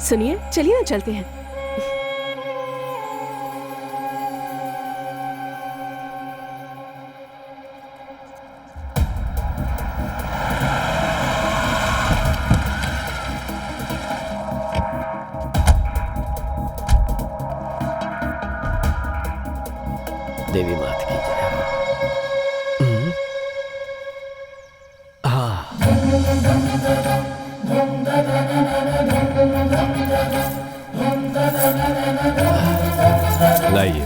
सुनिए, चलिए ना चलते हैं। देवी मात की जय। हाँ, लाइए।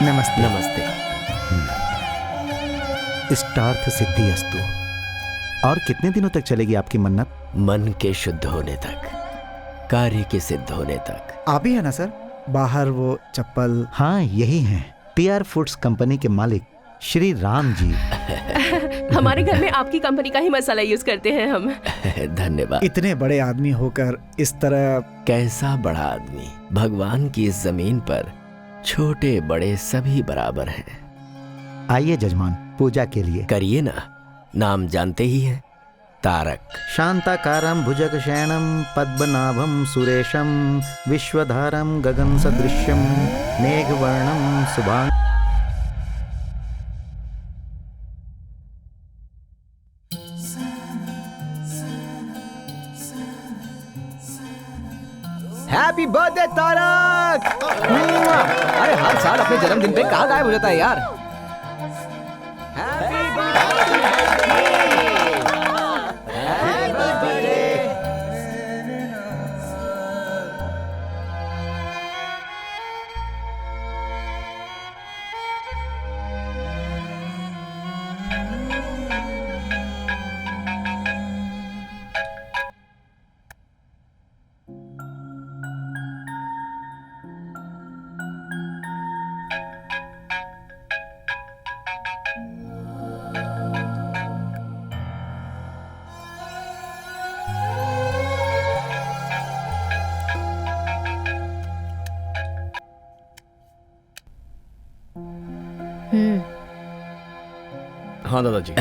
नमस्ते। नमस्ते। इष्टार्थ सिद्धि अस्तु। और कितने दिनों तक चलेगी आपकी मन्नत? मन के शुद्ध होने तक, कार्य के सिद्ध होने तक। आप ही है ना सर, बाहर वो चप्पल? हाँ, यही हैं, पीआर फूड्स कंपनी के मालिक श्री राम जी। हमारे घर में आपकी कंपनी का ही मसाला यूज करते हैं हम। धन्यवाद। इतने बड़े आदमी होकर इस तरह। कैसा बड़ा आदमी? भगवान की इस जमीन पर छोटे बड़े सभी बराबर हैं। आइए जजमान, पूजा के लिए। करिए ना, नाम जानते ही हैं, तारक। शांताकारं भुजगशयनं पद्मनाभं सुरेशं विश्वधारं गगन सदृश्यं मेघवर्णं शुभांग। Happy birthday Tarak! अरे हर साल अपने जन्मदिन पे कहाँ गायब हो जाता है यार। Happy birthday! Happy birthday! हाँ दादाजी।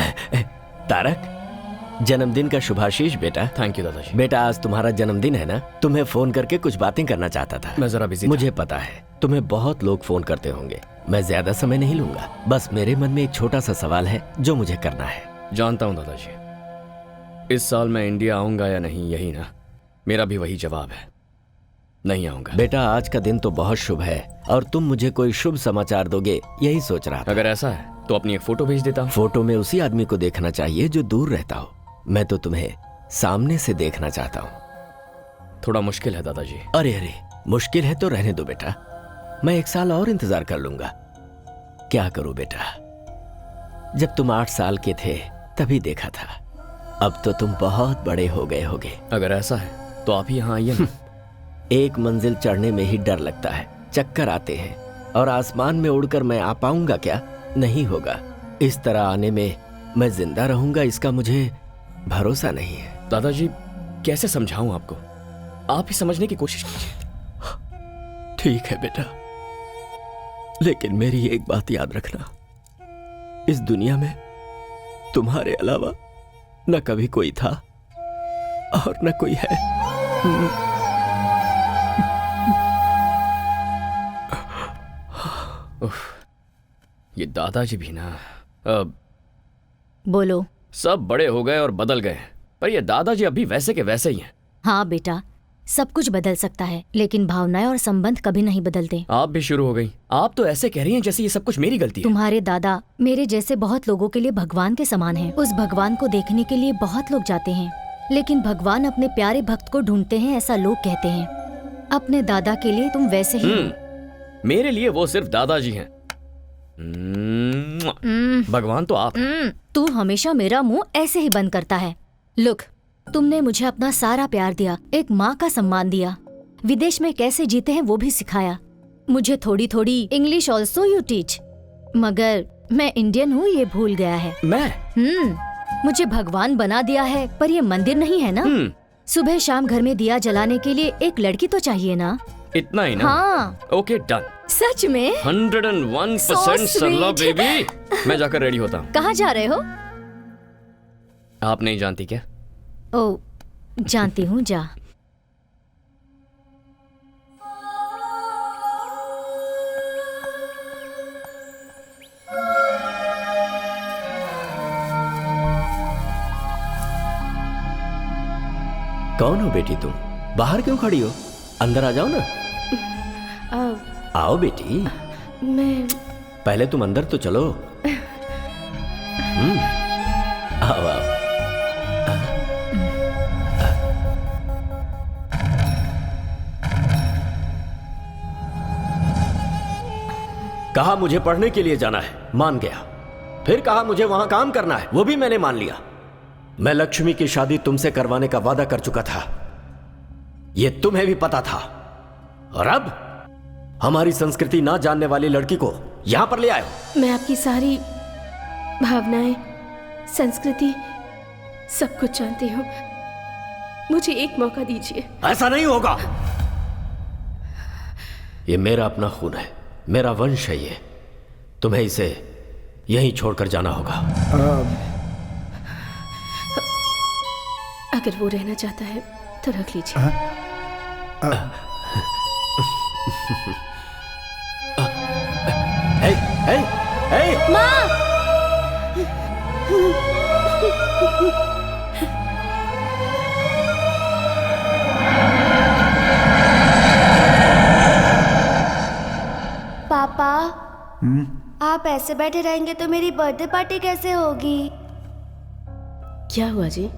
तारक, जन्मदिन का शुभाशीष बेटा। थैंक यू दादाजी। बेटा, आज तुम्हारा जन्मदिन है ना? तुम्हें फोन करके कुछ बातें करना चाहता था। मैं जरा बिजी मुझे पता है तुम्हें बहुत लोग फोन करते होंगे। मैं ज्यादा समय नहीं लूंगा। बस मेरे मन में एक छोटा सा सवाल है जो मुझे करना है। जानता हूँ दादाजी, इस साल मैं इंडिया आऊंगा या नहीं, यही ना? मेरा भी वही जवाब है, नहीं आऊंगा। बेटा, आज का दिन तो बहुत शुभ है और तुम मुझे कोई शुभ समाचार दोगे, यही सोच रहा था। अगर ऐसा है तो अपनी एक फोटो भेज देता हूँ। फोटो में उसी आदमी को देखना चाहिए जो दूर रहता हो। मैं तो तुम्हें सामने से देखना चाहता हूँ। थोड़ा मुश्किल है दादाजी। अरे अरे, मुश्किल है तो रहने दो बेटा, मैं 1 साल और इंतजार कर लूंगा। क्या करूं बेटा, जब तुम 8 साल के थे तभी देखा था, अब तो तुम बहुत बड़े हो गए होगे। अगर ऐसा है तो आप ही यहाँ आइए ना। एक मंजिल चढ़ने में ही डर लगता है, चक्कर आते हैं, और आसमान में उड़कर मैं आ पाऊंगा क्या? नहीं होगा। इस तरह आने में मैं जिंदा रहूंगा, इसका मुझे भरोसा नहीं है। दादाजी, कैसे समझाऊं आपको? आप ही समझने की कोशिश कीजिए। ठीक है बेटा, लेकिन मेरी एक बात याद रखना, इस दुनिया में तुम्हारे अलावा न कभी कोई था और न कोई है। ये दादाजी भी ना, बोलो। सब बड़े हो गए और बदल गए, पर ये दादाजी अभी वैसे के वैसे ही हैं। हाँ बेटा, सब कुछ बदल सकता है, लेकिन भावनाएं और संबंध कभी नहीं बदलते। आप भी शुरू हो गई। आप तो ऐसे कह रही हैं जैसे ये सब कुछ मेरी गलती है। तुम्हारे दादा मेरे जैसे बहुत लोगों के लिए भगवान के समान हैं। उस भगवान को देखने के लिए बहुत लोग जाते हैं, लेकिन भगवान अपने प्यारे भक्त को ढूंढते हैं, ऐसा लोग कहते हैं। अपने दादा के लिए तुम वैसे ही मेरे लिए वो सिर्फ दादाजी हैं। भगवान तो आप। तू हमेशा मेरा मुंह ऐसे ही बंद करता है। लुक, तुमने मुझे अपना सारा प्यार दिया, एक माँ का सम्मान दिया, विदेश में कैसे जीते हैं वो भी सिखाया। मुझे थोड़ी थोड़ी इंग्लिश ऑल्सो यू टीच। मगर मैं इंडियन हूँ ये भूल गया है। मैं मुझे भगवान बना दिया है, पर ये मंदिर नहीं है ना। सुबह शाम घर में दिया जलाने के लिए एक लड़की तो चाहिए ना। इतना ही ना? हाँ। Okay done. सच में 101% सरला बेबी। मैं जाकर रेडी होता हूँ। कहाँ जा रहे हो? आप नहीं जानती क्या? ओ, जानती हूँ, जा। कौन हो बेटी तुम? बाहर क्यों खड़ी हो? अंदर आ जाओ ना। आओ बेटी। मैं पहले तुम अंदर तो चलो। आओ आओ। कहा मुझे पढ़ने के लिए जाना है, मान गया। फिर कहा मुझे वहां काम करना है, वो भी मैंने मान लिया। मैं लक्ष्मी की शादी तुमसे करवाने का वादा कर चुका था, ये तुम्हें भी पता था। और अब हमारी संस्कृति ना जानने वाली लड़की को यहां पर ले आए हो। मैं आपकी सारी भावनाएं, संस्कृति, सब कुछ जानती हूँ। मुझे एक मौका दीजिए। ऐसा नहीं होगा। ये मेरा अपना खून है, मेरा वंश है ये। तुम्हें इसे यहीं छोड़कर जाना होगा। अगर वो रहना चाहता है तो रख लीजिए। हे, हे, हे। माँ! पापा, आप ऐसे बैठे रहेंगे तो मेरी बर्थडे पार्टी कैसे होगी? क्या हुआ जी?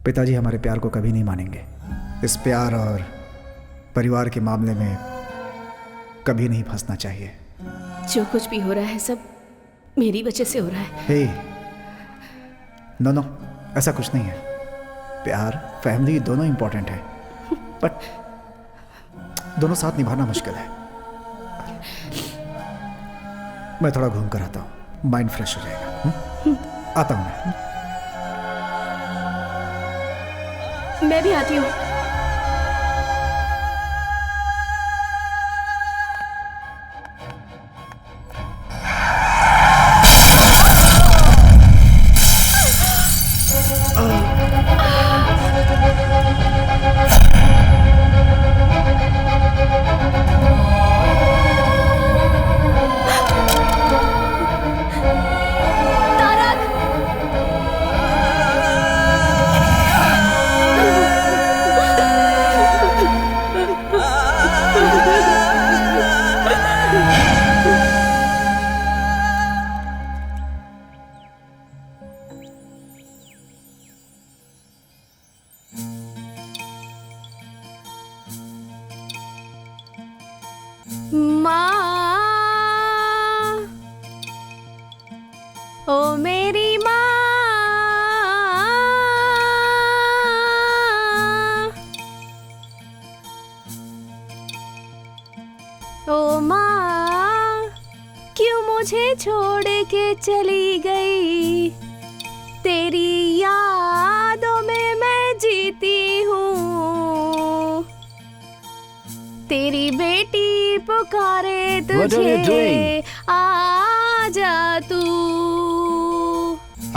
पिताजी हमारे प्यार को कभी नहीं मानेंगे। इस प्यार और परिवार के मामले में कभी नहीं फंसना चाहिए। जो कुछ भी हो रहा है सब मेरी वजह से हो रहा है। हे, नो, ऐसा कुछ नहीं है। प्यार, फैमिली दोनों इंपॉर्टेंट है, बट दोनों साथ निभाना मुश्किल है। मैं थोड़ा घूम कर आता हूँ, माइंड फ्रेश हो जाएगा। आता हूँ मैं। मैं भी आती हूँ। ओ मेरी माँ, ओ माँ, क्यों मुझे छोड़ के चली गई? तेरी यादों में मैं जीती हूँ। तेरी बेटी पुकारे तुझे, आ जा तू।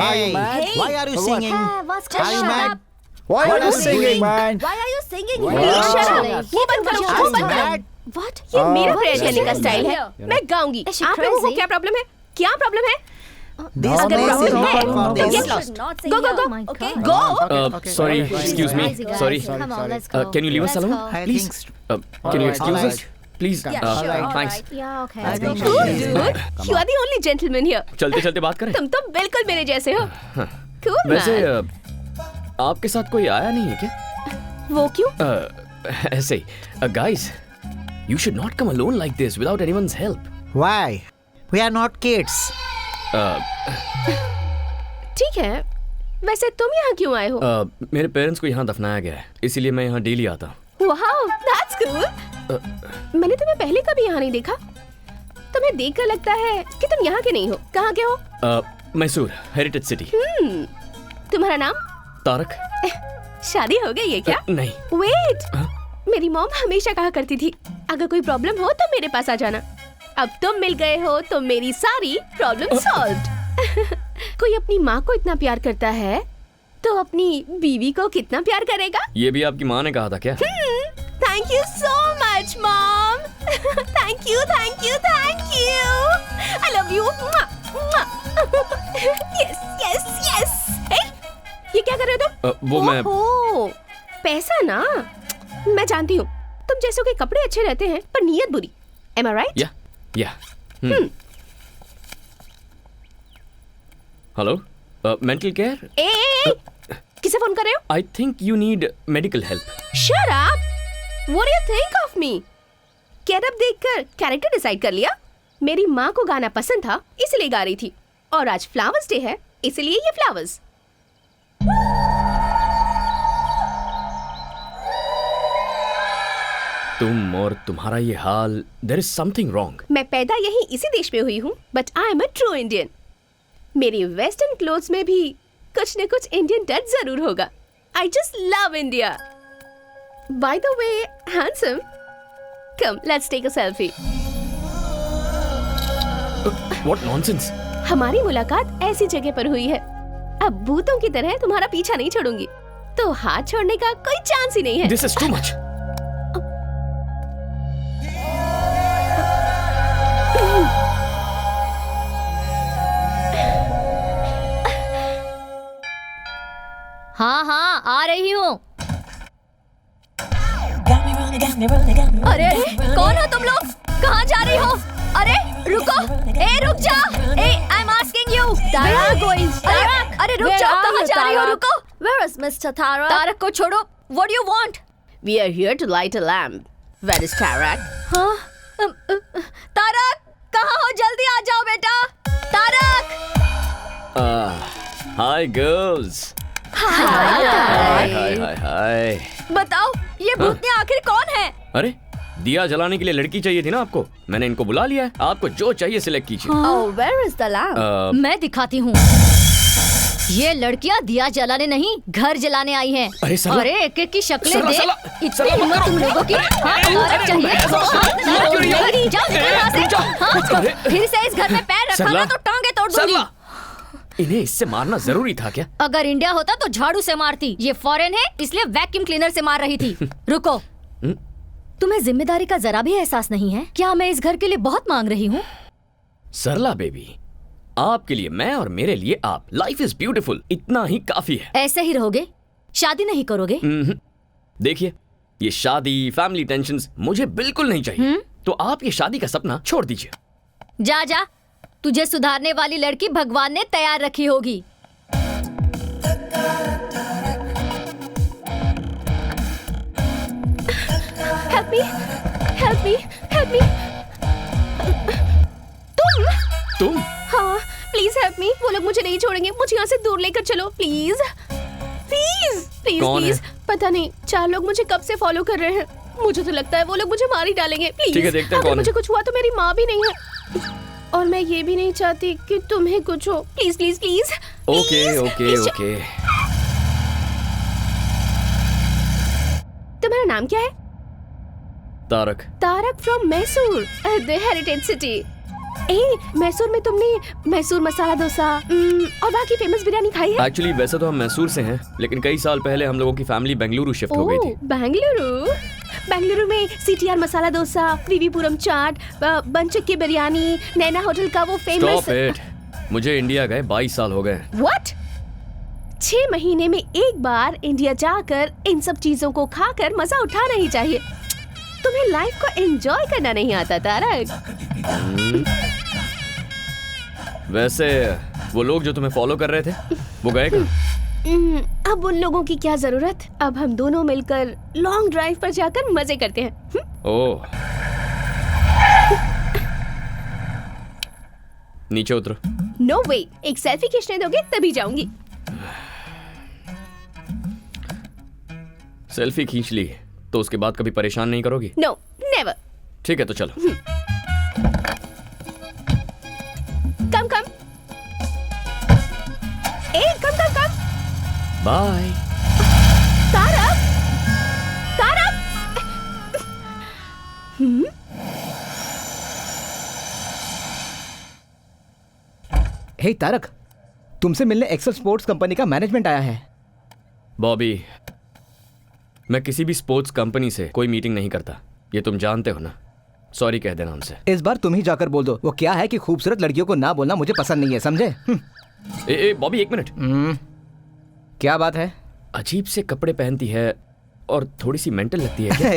Hey, why are you singing? Are you mad? Why are you singing, man? Why are you singing? Please shut up। वो बंद करो, वो बंद करो। What? ये मेरा प्रेयर करने का स्टाइल है। मैं गाऊंगी। Is she आप लोगों को crazy? क्या प्रॉब्लम है? क्या प्रॉब्लम है? This अगर place is प्रॉब्लम not है for तो this. get lost. Go, go, go. Okay, go. Sorry, excuse me. Sorry. Come on, let's go. Can you leave us Let's alone, go. please? Can you excuse us? Please. Thanks. Yeah, okay. I Let's think go. Cool, dude. You are the only gentleman here. चलते चलते बात करें। तुम तो बिल्कुल मेरे जैसे हो। Cool, वैसे man. आपके साथ कोई आया नहीं है क्या? वो क्यों? ऐसे ही। Guys, you should not come alone like this without anyone's help. Why? We are not kids. ठीक है, वैसे तुम यहाँ क्यों आए हो? मेरे पेरेंट्स को यहाँ दफनाया गया है, इसीलिए मैं यहाँ डेली आता हूँ। Wow, that's cool. मैंने तुम्हें पहले कभी यहाँ नहीं देखा। तुम्हें देखकर लगता है कि तुम यहाँ के नहीं हो। कहाँ के हो? Mysore, heritage city. तुम्हारा नाम? तारक। शादी हो गई है क्या? नहीं। वेट, मेरी मॉम हमेशा कहा करती थी अगर कोई प्रॉब्लम हो तो मेरे पास आ जाना। अब तुम मिल गए हो तो मेरी सारी प्रॉब्लम सॉल्व्ड। कोई अपनी माँ को इतना प्यार करता है तो अपनी बीवी को कितना प्यार करेगा? ये भी आपकी माँ ने कहा था क्या? Thank you so much mom. Thank you thank you thank you. I love you. Yes yes yes. ये क्या कर रहे हो तुम? वो मैं पैसा ना, मैं जानती हूँ तुम जैसों के कपड़े अच्छे रहते हैं पर नीयत बुरी। Am I right? या हेलो, मेंटल केयर? किसे फोन कर रहे हो? I think you need medical help. Shut up! What do you think of me? Getup देखकर कैरेक्टर डिसाइड कर लिया? मेरी माँ को गाना पसंद था इसलिए गा रही थी, और आज फ्लावर्स डे है इसलिए ये फ्लावर्स। तुम और तुम्हारा ये हाल, देयर इज समथिंग रॉन्ग। मैं पैदा यही इसी देश में हुई हूँ, but I am a true Indian. मेरी वेस्टर्न क्लोथ्स में भी कुछ न कुछ इंडियन टच जरूर होगा। I just love India. By the way handsome, come let's take a selfie. What nonsense. हमारी मुलाकात ऐसी जगह पर हुई है, अब भूतों की तरह तुम्हारा पीछा नहीं छोड़ूंगी, तो हाथ छोड़ने का कोई चांस ही नहीं है। This is too much. हाँ हाँ आ रही हूँ। अरे कौन हो तुम लोग? कहाँ जा रही हो? अरे रुको, रुक जा। I am asking you. अरे रुक जाओ, कहाँ जा रही हो? रुको। Where is Mr. Tarak? Tarak को छोड़ो। What do you want? We are here to light a lamp. Where is Tarak? हाँ? तारक कहाँ हो? जल्दी आ जाओ बेटा। Tarak. Hi girls. Hi. Hi. बताओ ये भूतनी आखिर कौन है? अरे दिया जलाने के लिए लड़की चाहिए थी ना आपको, मैंने इनको बुला लिया है। आपको जो चाहिए सिलेक्ट कीजिए। Oh, where is the lamp? मैं दिखाती हूँ। ये लड़कियाँ दिया जलाने नहीं, घर जलाने आई हैं। अरे सरला, अरे एक एक की शक्लें सरला, देख। सरला, इतनी सरला, हिम्मत मत तुम करो। लोगों की? हाँ, अरे, औरत चाहिए? अरे, जाओ निकलो यहाँ से। हाँ, फिर से इस घर में पैर रखा ना तो टांगे तोड़ दूंगी। सरला, इन्हें इससे मारना जरूरी था क्या? अगर इंडिया होता तो झाड़ू से मारती। ये फॉरेन है इसलिए वैक्यूम क्लीनर से मार रही थी। रुको, तुम्हें जिम्मेदारी का जरा भी एहसास नहीं है? क्या मैं इस घर के लिए बहुत मांग रही हूँ? सरला बेबी, आपके लिए मैं और मेरे लिए आप। लाइफ इज ब्यूटीफुल, इतना ही काफी है। ऐसे ही रहोगे? शादी नहीं करोगे? देखिए, ये शादी, फैमिली टेंशन्स मुझे बिल्कुल नहीं चाहिए। तो आप ये शादी का सपना छोड़ दीजिए। जा जा, तुझे सुधारने वाली लड़की भगवान ने तैयार रखी होगी। Help me, help me, help me. तुम? हाँ, प्लीज हेल्प मी। वो लोग मुझे नहीं छोड़ेंगे, मुझे यहाँ से दूर लेकर चलो प्लीज प्लीज प्लीज कौन प्लीज। है? पता नहीं, 4 लोग मुझे कब से फॉलो कर रहे हैं। मुझे तो लगता है वो लोग मुझे मार ही डालेंगे। प्लीज, ठीक है, देखते हैं अगर कौन मुझे है। कुछ हुआ तो मेरी माँ भी नहीं है, और मैं ये भी नहीं चाहती कि तुम्हें कुछ हो। Please please please. Okay okay okay. तुम्हारा नाम क्या है? Tarak. Tarak from Mysore, the heritage city. Mysore में तुमने मैसूर मसाला डोसा और वहाँ की फेमस बिरयानी खाई है? एक्चुअली वैसे तो हम मैसूर से हैं, लेकिन कई साल पहले हम लोगों की फैमिली बेंगलुरु शिफ्ट हो गई थी। बेंगलुरु में CTR मसाला डोसा, विवीपुरम चाट, बंचक की बिरयानी, नैना होटल का वो फेमस। स्टॉप इट, मुझे इंडिया गए 22 साल हो गए। व्हाट? 6 महीने में एक बार इंडिया जाकर इन सब चीजों को खाकर मजा उठाना ही चाहिए। तुम्हें लाइफ को एंजॉय करना नहीं आता तारक। वैसे वो लोग जो तुम्हें फॉलो कर रहे थे वो गए कहाँ? अब उन लोगों की क्या जरूरत। अब हम दोनों मिलकर लॉन्ग ड्राइव पर जाकर मजे करते हैं। ओह, नीचे उतरो। नो वे, एक सेल्फी खींचने दोगे तभी जाऊंगी। सेल्फी खींच ली तो उसके बाद कभी परेशान नहीं करोगी? No never. ठीक है तो चलो। Come come a come come come. Bye. Tarak Tarak. Hey Tarak, तुमसे मिलने एक्सेल स्पोर्ट्स कंपनी का मैनेजमेंट आया है। बॉबी, मैं किसी भी स्पोर्ट्स कंपनी से कोई मीटिंग नहीं करता, ये तुम जानते हो ना। सॉरी कह देना उनसे। इस बार तुम ही जाकर बोल दो। वो क्या है कि खूबसूरत लड़कियों को ना बोलना मुझे पसंद नहीं है, समझे? ए बॉबी, एक मिनट। क्या बात है? अजीब से कपड़े पहनती है और थोड़ी सी मेंटल लगती है क्या?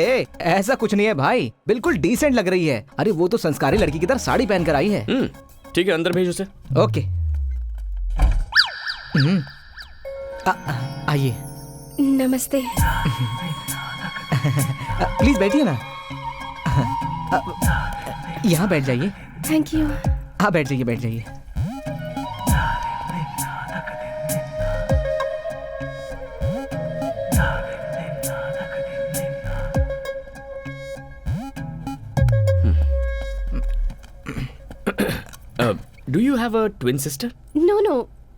ऐसा कुछ नहीं है भाई, बिल्कुल डिसेंट लग रही है। अरे वो तो संस्कारी लड़की की तरह साड़ी पहनकर आई है। ठीक है, अंदर भेज उसे। ओके। आइए। नमस्ते। प्लीज बैठिए ना। यहाँ बैठ जाइए। Thank you. हाँ बैठ जाइए, बैठ जाइए। Do you have a twin sister? No no,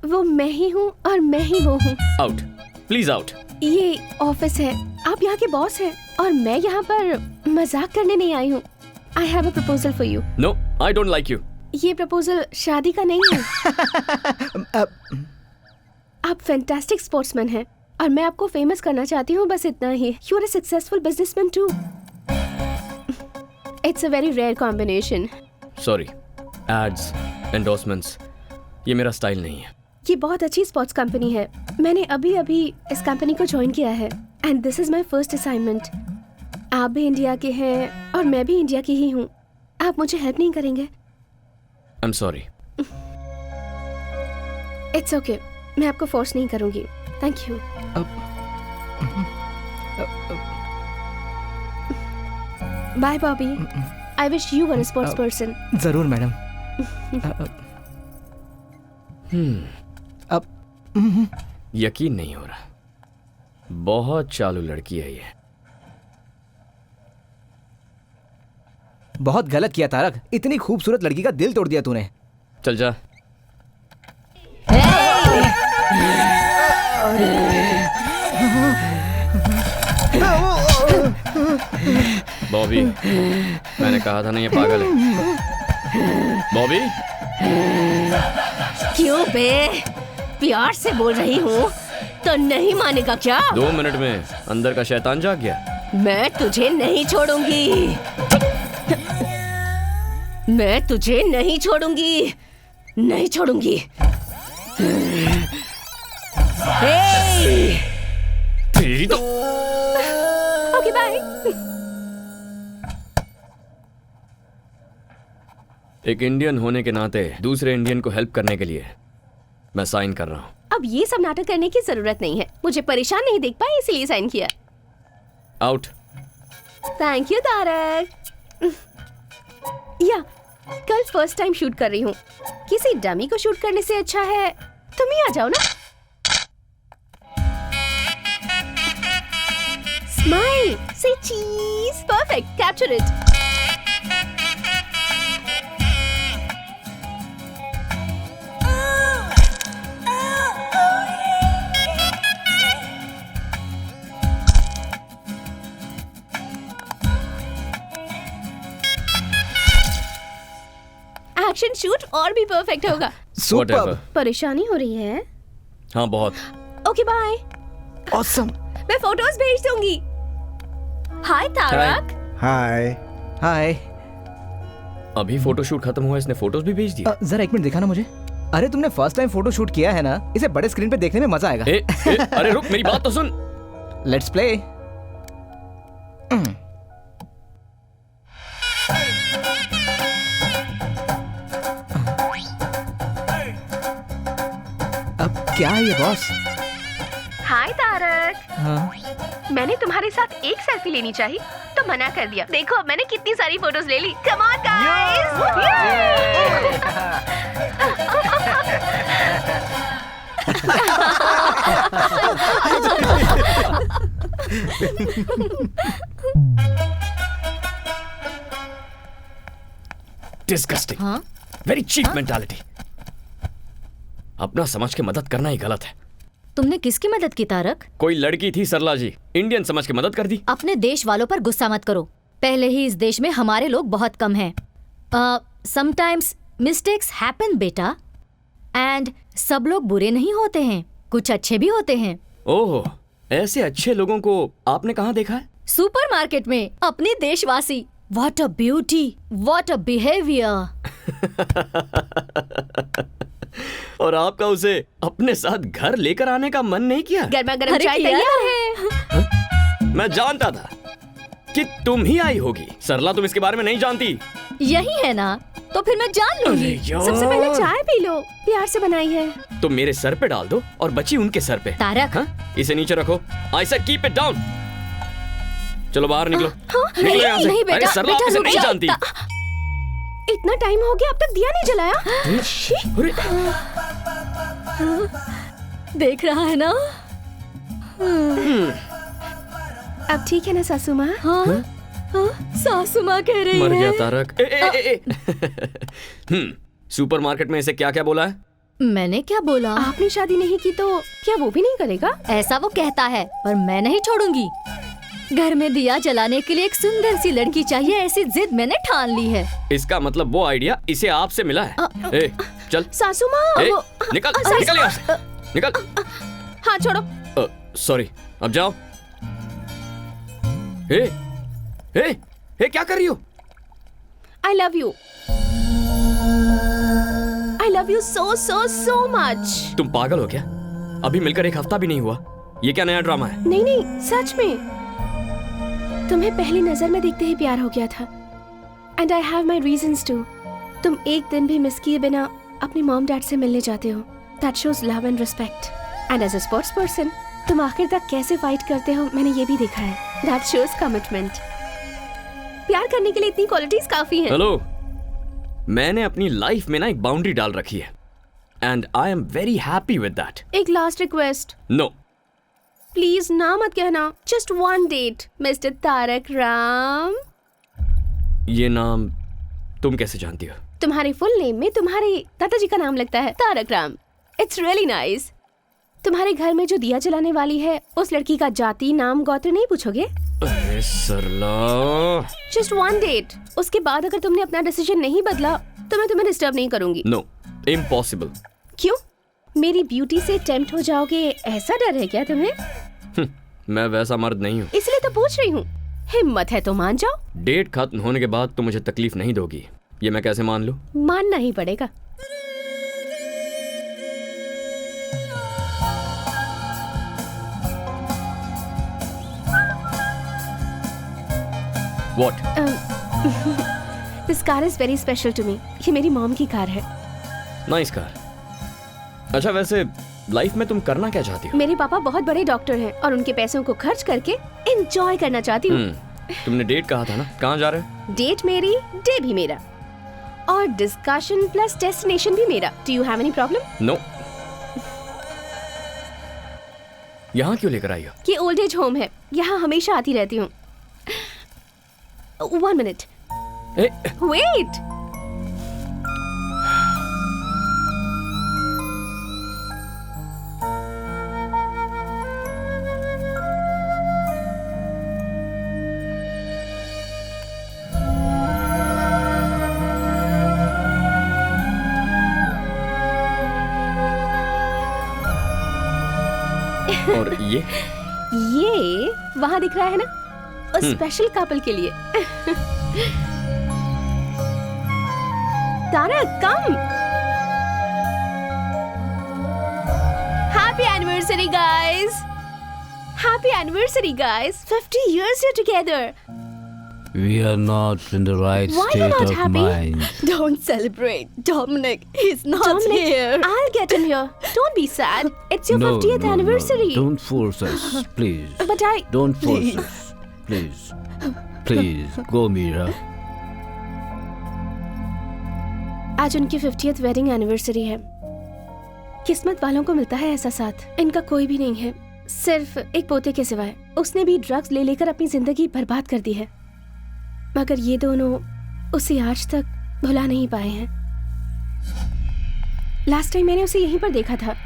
वो मैं ही हूँ और मैं ही वो हूँ। Out, please out. ये ऑफिस है, आप यहाँ के बॉस हैं और मैं यहाँ पर मजाक करने नहीं आई हूँ। I have a proposal for you. No, I don't like you. ये प्रपोजल शादी का नहीं है। आप फैंटास्टिक स्पोर्ट्समैन हैं और मैं आपको फेमस करना चाहती हूँ, बस इतना ही। You are a successful businessman too. It's a very rare combination. Sorry, ads, endorsements, ये मेरा स्टाइल नहीं है। ये बहुत अच्छी स्पोर्ट्स कंपनी है। मैंने अभी अभी इस कंपनी को ज्वाइन किया है and this is my first assignment. आप भी इंडिया के हैं और मैं भी इंडिया की ही हूँ। आप मुझे हेल्प नहीं करेंगे? I am sorry. It's okay, मैं आपको फोर्स नहीं करूंगी। Thank you. Bye Bobby. I wish you were a sports person. जरूर मैडम। अब यकीन नहीं हो रहा, बहुत चालू लड़की है ये। बहुत गलत किया तारक, इतनी खूबसूरत लड़की का दिल तोड़ दिया तूने। चल जा। बॉबी, मैंने कहा था ना ये पागल है। बॉबी, क्यों बे? प्यार से बोल रही हूँ तो नहीं मानेगा क्या? 2 मिनट में अंदर का शैतान जाग गया। मैं तुझे नहीं छोड़ूंगी। मैं तुझे नहीं छोड़ूंगी, नहीं छोड़ूंगी। तेरी तो। Okay bye. एक इंडियन होने के नाते दूसरे इंडियन को हेल्प करने के लिए मैं साइन कर रहा हूँ। अब ये सब नाटक करने की जरूरत नहीं है। मुझे परेशान नहीं देख पाए इसलिए साइन किया। आउट। Thank you Tarak. या कल फर्स्ट टाइम शूट कर रही हूँ। किसी डमी को शूट करने से अच्छा है तुम ही आ जाओ ना। स्माइल, से चीज। Perfect, capture it. Action shoot और भी परफेक्ट होगा। Whatever. परेशानी हो रही है? हाँ बहुत। Okay bye. ऑसम। मैं फोटोज भेज दूंगी। हाय तारक। हाय। हाय। अभी फोटोशूट खत्म हुआ, इसने फोटोज भी भेज दिया। जरा एक मिनट दिखाना मुझे। अरे तुमने फर्स्ट टाइम फोटो शूट किया है ना, इसे बड़े स्क्रीन पे देखने में मजा आएगा। अरे रुक, मेरी बात तो सुन। Let's play. अब क्या है ये बॉस? हाय तारक। हाँ। मैंने तुम्हारे साथ एक सेल्फी लेनी चाहिए तो मना कर दिया। देखो मैंने कितनी सारी फोटोज ले ली। Come on guys. डिस्गस्टिंग, हाँ वेरी चीप मेंटालिटी। अपना समझ के मदद करना ही गलत है। तुमने किसकी मदद की तारक? कोई लड़की थी सरला जी, इंडियन समझ के मदद कर दी। अपने देश वालों पर गुस्सा मत करो। पहले ही इस देश में हमारे लोग बहुत कम हैं। समटाइम्स मिस्टेक्स हैपन बेटा, एंड सब लोग बुरे नहीं होते हैं, कुछ अच्छे भी होते हैं। ओह, ऐसे अच्छे लोगों को आपने कहाँ देखा है? सुपरमार्केट में अपने देशवासी। What a beauty, what a behaviour. और आपका उसे अपने साथ घर लेकर आने का मन नहीं किया? गर्मा गर्म अरे चाय किया तैयार है। मैं जानता था कि तुम ही आई होगी। सरला तुम इसके बारे में नहीं जानती। यही है ना, तो फिर मैं जान लूंगी। सबसे पहले चाय पी लो, प्यार से बनाई है। तो मेरे सर पे डाल दो और बची उनके सर पे। तारक, हाँ? इसे नीचे रखो। I said keep it down. चलो बाहर निकलो। निकलो यहाँ से। नहीं बेटा, अरे सरला, आप बेटा, इसे रुक नहीं जा। जानती। इतना टाइम हो गया, अब तक दिया नहीं जलाया। अरे देख रहा है ना? अब ठीक है ना सासू माँ? हाँ, हाँ, सासू माँ कह रही मर है। गया तारक। सुपरमार्केट में इसे क्या क्या बोला है? मैंने क्या बोला? आपने शादी नहीं की तो क्या वो भी नहीं करेगा? ऐसा वो कहता है, पर मैं नहीं छोड़ूंगी। घर में दिया जलाने के लिए एक सुंदर सी लड़की चाहिए, ऐसी जिद मैंने ठान ली है। इसका मतलब वो आइडिया इसे आपसे मिला है। ए, चल। सासू माँ ए, वो निकल, सासू निकल यहाँ से। निकल। हाँ छोड़ो। सॉरी, अब जाओ। ए, क्या कर रही हो? I love you. I love you so so so much. तुम पागल हो क्या? अभी मिलकर एक हफ्ता भी नहीं हुआ। ये क्या नया ड्रामा है? नहीं नहीं, सच में तुम्हें पहली नजर में देखते ही प्यार हो गया था। And I have my reasons too. तुम एक दिन भी मिस किए बिना अपनी मॉम डैड से मिलने जाते हो। That shows love and respect. And as a sports person, तुम आखिर तक कैसे फाइट करते हो मैंने ये भी देखा है। That shows commitment. प्यार करने के लिए इतनी क्वालिटीज काफी हैं। हेलो, मैंने अपनी लाइफ में ना एक बाउंड्री डाल रखी है and I am very happy with that. एक लास्ट रिक्वेस्ट, नो, प्लीज ना मत कहना। Just one date mister Tarak Ram. ये नाम तुम कैसे जानती हो? तुम्हारे फुल नेम में तुम्हारे दादाजी का नाम लगता है, Tarak Ram. It's really nice. तुम्हारे घर में जो दिया जलाने वाली है उस लड़की का जाति नाम गोत्र नहीं पूछोगे? अरे सरला, जस्ट वन डेट, उसके बाद अगर तुमने अपना डिसीजन नहीं बदला तो मैं तुम्हें डिस्टर्ब नहीं करूंगी। No, impossible. क्यों? मेरी ब्यूटी से टेम्प्ट हो जाओगे ऐसा डर है क्या तुम्हें? मैं वैसा मर्द नहीं हूँ। इसलिए तो पूछ रही हूँ। हिम्मत है तो मान जाओ। डेट खत्म होने के बाद तुम मुझे तकलीफ नहीं दोगी, ये मैं कैसे मान लूं? मानना ही पड़ेगा। What? This car is very special to me. ये मेरी मॉम की कार है। Nice car. अच्छा, वैसे लाइफ में तुम करना क्या चाहती हो? मेरे पापा बहुत बड़े डॉक्टर हैं और उनके पैसों को खर्च करके एंजॉय करना चाहती हूँ। तुमने डेट कहा था ना, कहाँ जा रहे हो? डेट मेरी, डे भी मेरा, और डिस्कशन प्लस डेस्टिनेशन भी मेरा। Do you have any problem? No. यहाँ क्यों लेकर आई हो? ये ओल्ड एज होम है, यहाँ हमेशा आती रहती हूँ। 1 minute. Wait. और ये वहाँ दिख रहा है ना, उस स्पेशल कपल के लिए। Tarak, come. Happy anniversary guys, happy anniversary guys. 50 years you're together. We are not in the right Why you're state not of happy? mind. Don't celebrate, Dominic. He's not Dominic, here. I'll get him here. Don't be sad. It's your No, 50th no, anniversary. No. Don't force us, please. But I... Don't force Please. us, please. Please, go, Mira. आज उनकी 50th wedding anniversary है। किस्मत वालों को मिलता है ऐसा साथ। इनका कोई भी नहीं है, सिर्फ एक पोते के सिवाय। उसने भी ड्रग्स ले लेकर अपनी जिंदगी बर्बाद कर दी है, मगर ये दोनों उसे आज तक भुला नहीं पाए हैं। लास्ट टाइम मैंने उसे यहीं पर देखा था।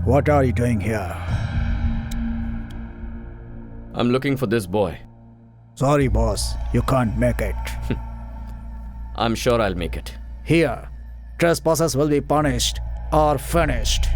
What are you doing here? I'm looking for this boy. Sorry, boss. You can't make it. I'm sure I'll make it. Here, trespassers will be punished or finished.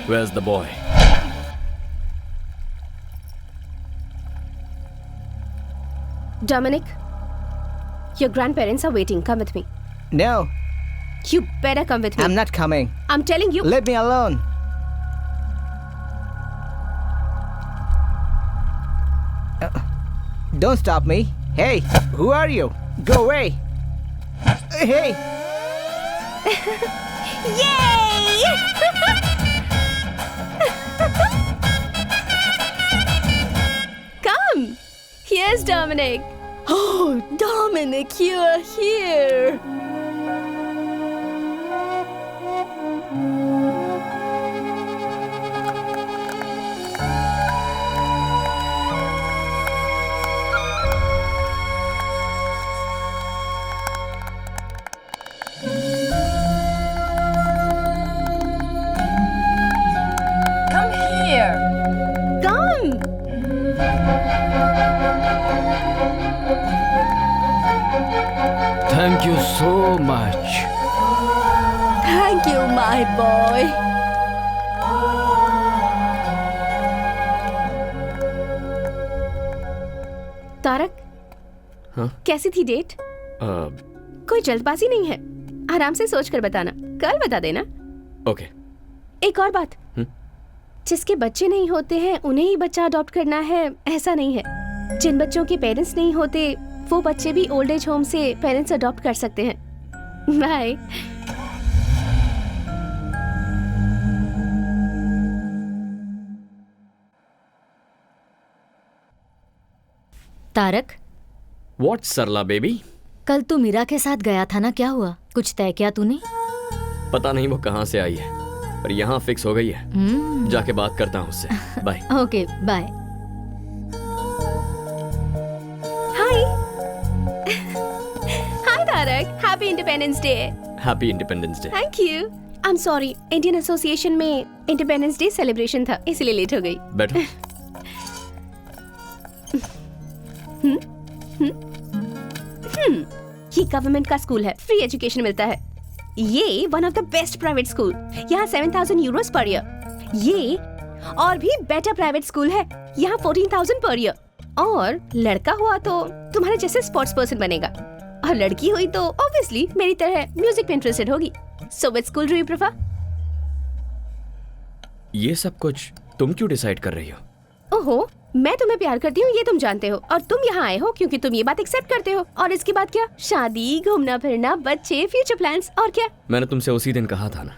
Where's the boy? Dominic, your grandparents are waiting. Come with me. No, You better come with me. I'm not coming. I'm telling you. Leave me alone. Don't stop me. Hey, who are you? Go away. Hey. Yay! Come. Here's Dominic. Oh, Dominic, you are here. Come here. Come. Thank you so much. Thank you, my boy. Tarak, हाँ? कैसी थी date? कोई जल्दबाजी नहीं है, आराम से सोच कर बताना, कल बता देना। ओके। एक और बात, जिसके बच्चे नहीं होते हैं उन्हें ही बच्चा अडॉप्ट करना है, ऐसा नहीं है। जिन बच्चों के पेरेंट्स नहीं होते वो बच्चे भी ओल्ड एज होम से पेरेंट्स अडॉप्ट कर सकते हैं। Bye. Tarak, What, Sarla baby? कल तू मीरा के साथ गया था ना, क्या हुआ? कुछ तय किया तूने? पता नहीं वो कहाँ से आई है, पर यहाँ फिक्स हो गई है। जाके बात करता हूँ उससे। Bye. Okay, bye. Hi. Hi Tarak, happy independence day. Happy independence day. Thank you. I am sorry, Indian association में इंडिपेंडेंस डे सेलिब्रेशन था, इसलिए लेट हो गई। बैठो। ये गवर्नमेंट का स्कूल है, फ्री एजुकेशन मिलता है। ये one of the best private school, यहाँ 7,000 यूरोस पर ईयर। ये और भी बेटर प्राइवेट स्कूल है, यहाँ 14,000 पर ईयर। और लड़का हुआ तो तुम्हारे जैसे स्पोर्ट्स पर्सन बनेगा, और लड़की हुई तो ऑब्वियसली मेरी तरह म्यूजिक में इंटरेस्टेड होगी। So which school do you prefer? ये सब कुछ तुम क्यों डिसाइड कर रही हो? ओहो, मैं तुम्हें प्यार करती हूँ ये तुम जानते हो, और तुम यहाँ आए हो क्योंकि तुम ये बात एक्सेप्ट करते हो। और इसके बाद क्या? शादी, घूमना फिरना, बच्चे, फ्यूचर प्लान्स, और क्या? मैंने तुमसे उसी दिन कहा था ना,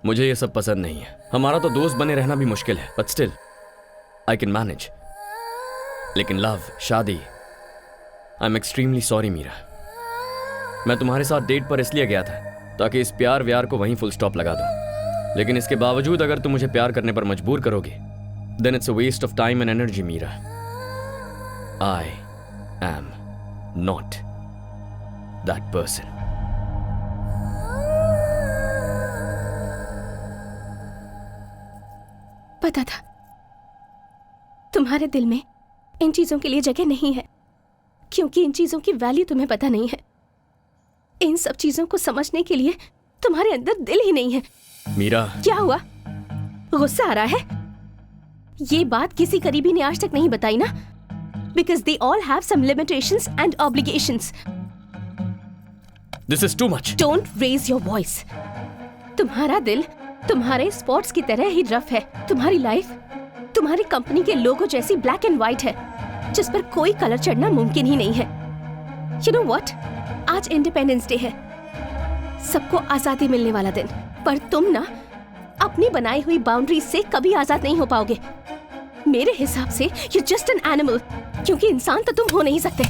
मुझे ये सब पसंद नहीं है। हमारा तो दोस्त बने रहना भी मुश्किल है, but still I can manage. लेकिन लव, शादी, I am extremely sorry Meera. मैं तुम्हारे साथ डेट पर इसलिए गया था ताकि इस प्यार व्यार को वहीं फुल स्टॉप लगा दूं। लेकिन इसके बावजूद अगर तुम मुझे प्यार करने पर मजबूर करोगे, then it's a waste of time and energy, Meera. I am not that person. पता था तुम्हारे दिल में इन चीजों के लिए जगह नहीं है, क्योंकि इन चीजों की वैल्यू तुम्हें पता नहीं है। इन सब चीजों को समझने के लिए तुम्हारे अंदर दिल ही नहीं है। मीरा, क्या हुआ? गुस्सा आ रहा है? ये बात किसी करीबी ने आज तक नहीं बताई ना, because they all have some limitations and obligations. This is too much. Don't raise your voice. तुम्हारा दिल तुम्हारे स्पॉट्स की तरह ही रफ है। तुम्हारी लाइफ तुम्हारी कंपनी के लोगो जैसी ब्लैक एंड व्हाइट है, जिस पर कोई कलर चढ़ना मुमकिन ही नहीं है। यू नो व्हाट, आज इंडिपेंडेंस डे है, सबको आजादी मिलने वाला दिन, पर तुम ना अपनी बनाई हुई बाउंड्रीज से कभी आजाद नहीं हो पाओगे। मेरे हिसाब से यू जस्ट एन एनिमल, क्योंकि इंसान तो तुम हो नहीं सकते।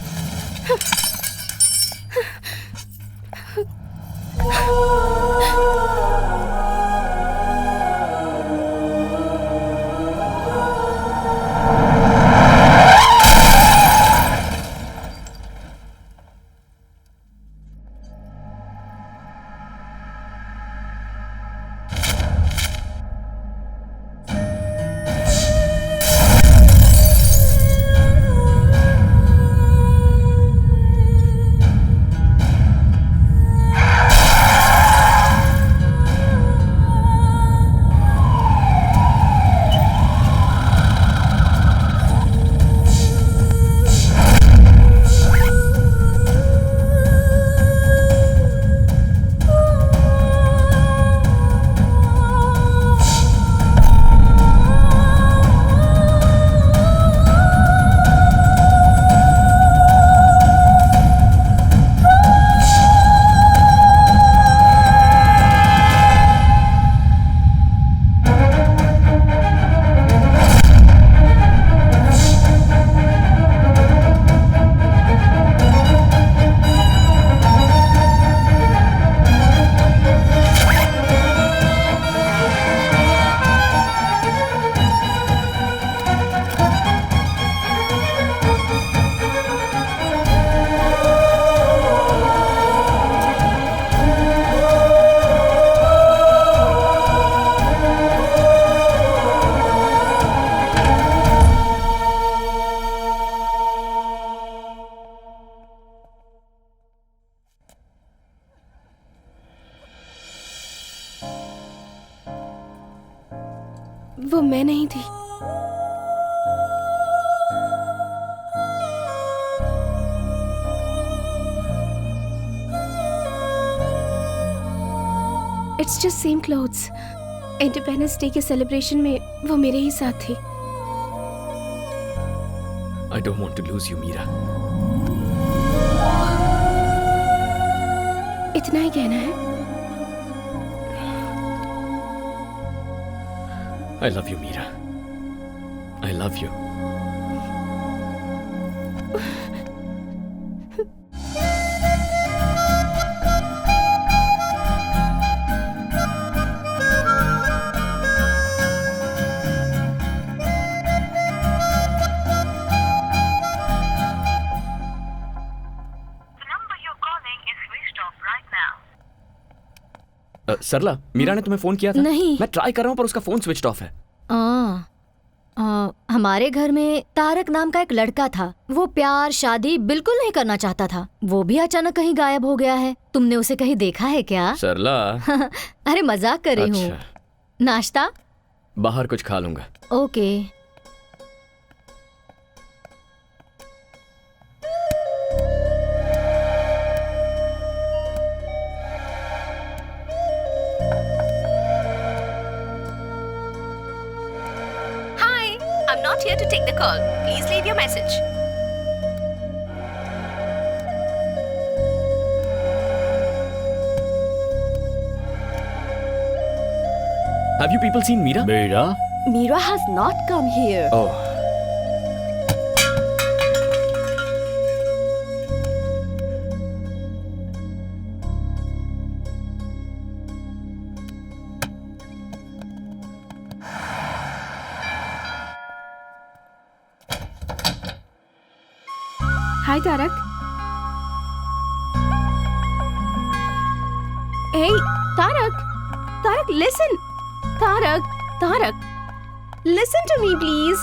वो मैं नहीं थी। It's just same clothes. Independence day के सेलिब्रेशन में वो मेरे ही साथ थी। I don't want to lose you, Meera. इतना ही कहना है? I love you, Meera. I love you. सरला, मीरा ने तुम्हें फोन किया था? नहीं। मैं ट्राई कर रहा हूँ पर उसका फोन स्विच ऑफ है। हमारे घर में तारक नाम का एक लड़का था। वो प्यार शादी बिल्कुल नहीं करना चाहता था। वो भी अचानक कहीं गायब हो गया है। तुमने उसे कहीं देखा है क्या? सरला। अरे मजाक कर रही हूँ। अच्छा। नाश्ता बाहर कुछ खा लूंगा। Okay. I'm not here to take the call. Please leave your message. Have you people seen Meera? Meera? Meera has not come here. Oh. Hi, Tarak. Hey, Tarak. Tarak, listen. Tarak. Listen to me, please.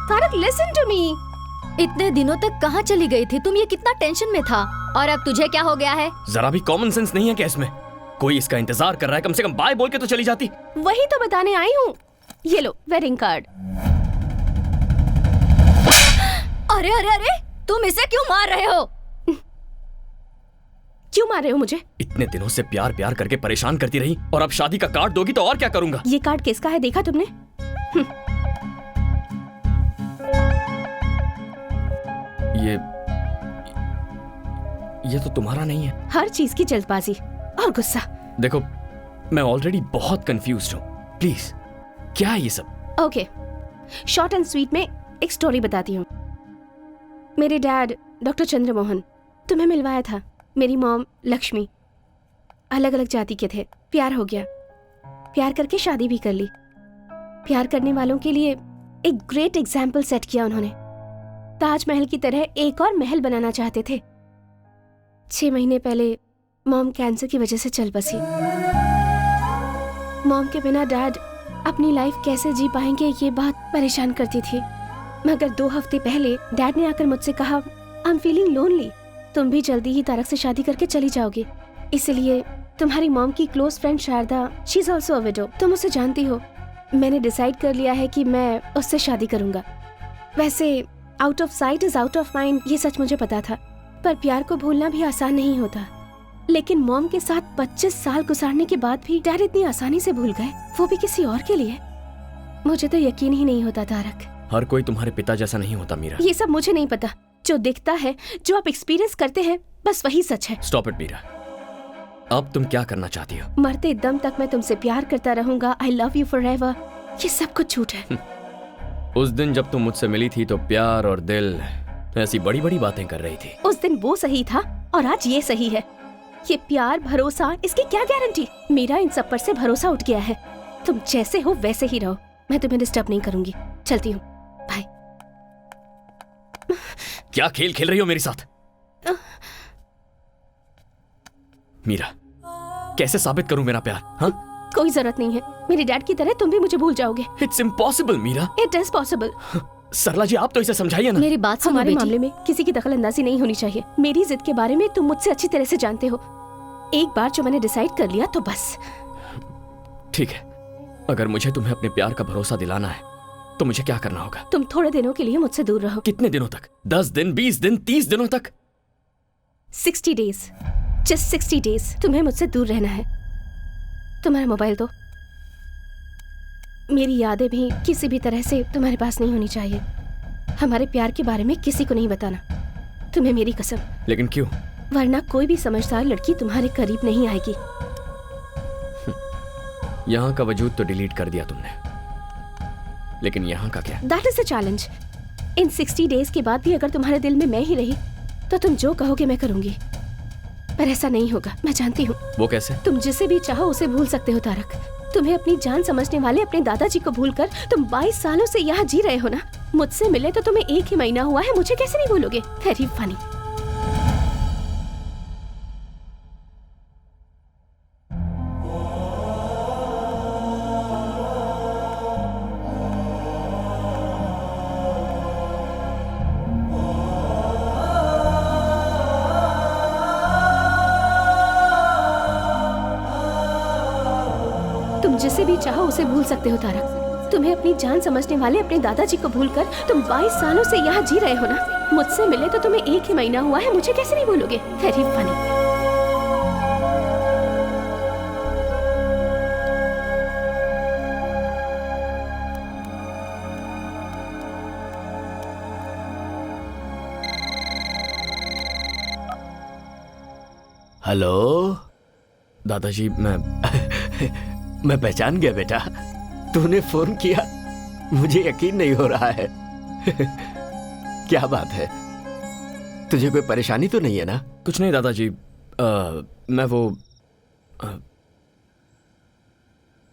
Tarak, listen to me. इतने दिनों तक कहाँ चली गई थी तुम? ये कितना टेंशन में था और अब तुझे क्या हो गया है? जरा भी कॉमन सेंस नहीं है क्या इसमें? कोई इसका इंतजार कर रहा है, कम से कम बाय बोल के तो चली जाती। वही तो बताने आई हूँ। ये लो वेडिंग कार्ड। अरे अरे अरे, तुम इसे क्यों मार रहे हो? क्यों मार रहे हो मुझे? इतने दिनों से प्यार प्यार करके परेशान करती रही और अब शादी का कार्ड दोगी तो और क्या करूंगा? ये कार्ड किसका है देखा तुमने? ये तो तुम्हारा नहीं है। हर चीज की जल्दबाजी और गुस्सा। देखो, मैं ऑलरेडी बहुत कंफ्यूज्ड हूँ। प्लीज, क्या है ये सब? ओके, शॉर्ट एंड स्वीट में एक स्टोरी बताती हूँ। मेरे डैड डॉक्टर चंद्रमोहन तुम्हें मिलवाया था। मेरी मॉम लक्ष्मी। अलग अलग जाति के थे। प्यार हो गया, प्यार करके शादी भी कर ली। प्यार करने वालों के लिए एक ग्रेट एग्जाम्पल सेट किया उन्होंने। ताजमहल की तरह एक और महल बनाना चाहते थे। 6 महीने पहले मॉम कैंसर की वजह से चल बसी। मॉम के बिना डैड अपनी लाइफ कैसे जी पाएंगे ये बात परेशान करती थी। मगर 2 हफ्ते पहले डैड ने आकर मुझसे कहा, आई एम फीलिंग लोनली, तुम भी जल्दी ही तारक से शादी करके चली जाओगी। इसलिए तुम्हारी मॉम की close friend Sharda, she is also a widow, तुम उसे जानती हो। मैंने डिसाइड कर लिया है कि मैं उससे शादी करूंगा। वैसे out of site is out of mind, ये सच मुझे पता था, पर प्यार को भूलना भी आसान नहीं होता। लेकिन मॉम के साथ 25 साल गुजारने के बाद भी डैड इतनी आसानी से भूल गए, वो भी किसी और के लिए। मुझे तो यकीन ही नहीं होता तारक। हर कोई तुम्हारे पिता जैसा नहीं होता मीरा। ये सब मुझे नहीं पता। जो दिखता है, जो आप एक्सपीरियंस करते हैं, बस वही सच है। Stop it Meera. अब तुम क्या करना चाहती हो? मरते दम तक मैं तुमसे प्यार करता रहूंगा। I love you forever. ये सब कुछ झूठ है। उस दिन जब तुम मुझसे मिली थी तो प्यार और दिल ऐसी बड़ी बड़ी बातें कर रही थी। उस दिन वो सही था और आज ये सही है। ये प्यार भरोसा, इसकी क्या गारंटी? मेरा इन सब पर से भरोसा उठ गया है। तुम जैसे हो वैसे ही रहो। मैं तुम्हें डिस्टर्ब नहीं करूंगी। चलती हूँ, बाय। क्या खेल खेल रही हो मेरे साथ? मीरा, कैसे साबित करूं मेरा प्यार? हाँ? कोई जरूरत नहीं है। मेरे डैड की तरह तुम भी मुझे भूल जाओगे। It's impossible Meera. It is possible. Sarla ji, आप तो इसे समझाइए ना। मेरी बात सुनो हमारे बेटी। मामले में किसी की दखलंदाजी नहीं होनी चाहिए। मेरी जिद के बारे में तुम मुझसे अच्छी तरह से जानते हो। एक बार जो मैंने डिसाइड कर लिया तो बस। ठीक है, अगर मुझे तुम्हें अपने प्यार का भरोसा दिलाना है तो मुझे क्या करना होगा? तुम थोड़े दिनों के लिए मुझसे दूर रहो। कितने दिनों तक? 10 दिन, 20 दिन, 30 दिनों तक? 60 डेज, जस्ट 60 डेज तुम्हें मुझसे दूर रहना है। तुम्हारा मोबाइल दो। मेरी यादें भी किसी भी तरह से तुम्हारे पास नहीं होनी चाहिए। हमारे प्यार के बारे में किसी को नहीं बताना, तुम्हें मेरी कसम। लेकिन क्यों? वरना कोई भी समझदार लड़की तुम्हारे करीब नहीं आएगी। यहाँ का वजूद तो डिलीट कर दिया तुमने, लेकिन यहाँ का क्या? That is the challenge. In 60 days के बाद भी अगर तुम्हारे दिल में मैं ही रही तो तुम जो कहोगे मैं करूंगी। पर ऐसा नहीं होगा, मैं जानती हूँ। वो कैसे? तुम जिसे भी चाहो उसे भूल सकते हो तारक। तुम्हें अपनी जान समझने वाले अपने दादाजी को भूलकर तुम 22 सालों से यहाँ जी रहे हो ना। मुझसे मिले तो तुम्हें 1 ही महीना हुआ है, मुझे कैसे नहीं भूलोगे? Very funny. तुम जिसे भी चाहो उसे भूल सकते हो तारक। तुम्हें अपनी जान समझने वाले अपने दादाजी को भूलकर तुम 22 सालों से यहाँ जी रहे हो ना। मुझसे मिले तो तुम्हें 1 ही महीना हुआ है, मुझे कैसे नहीं भूलोगे? Very funny. हेलो दादाजी, मैं पहचान गया बेटा, तूने फोन किया, मुझे यकीन नहीं हो रहा है। क्या बात है, तुझे कोई परेशानी तो नहीं है ना? कुछ नहीं दादाजी,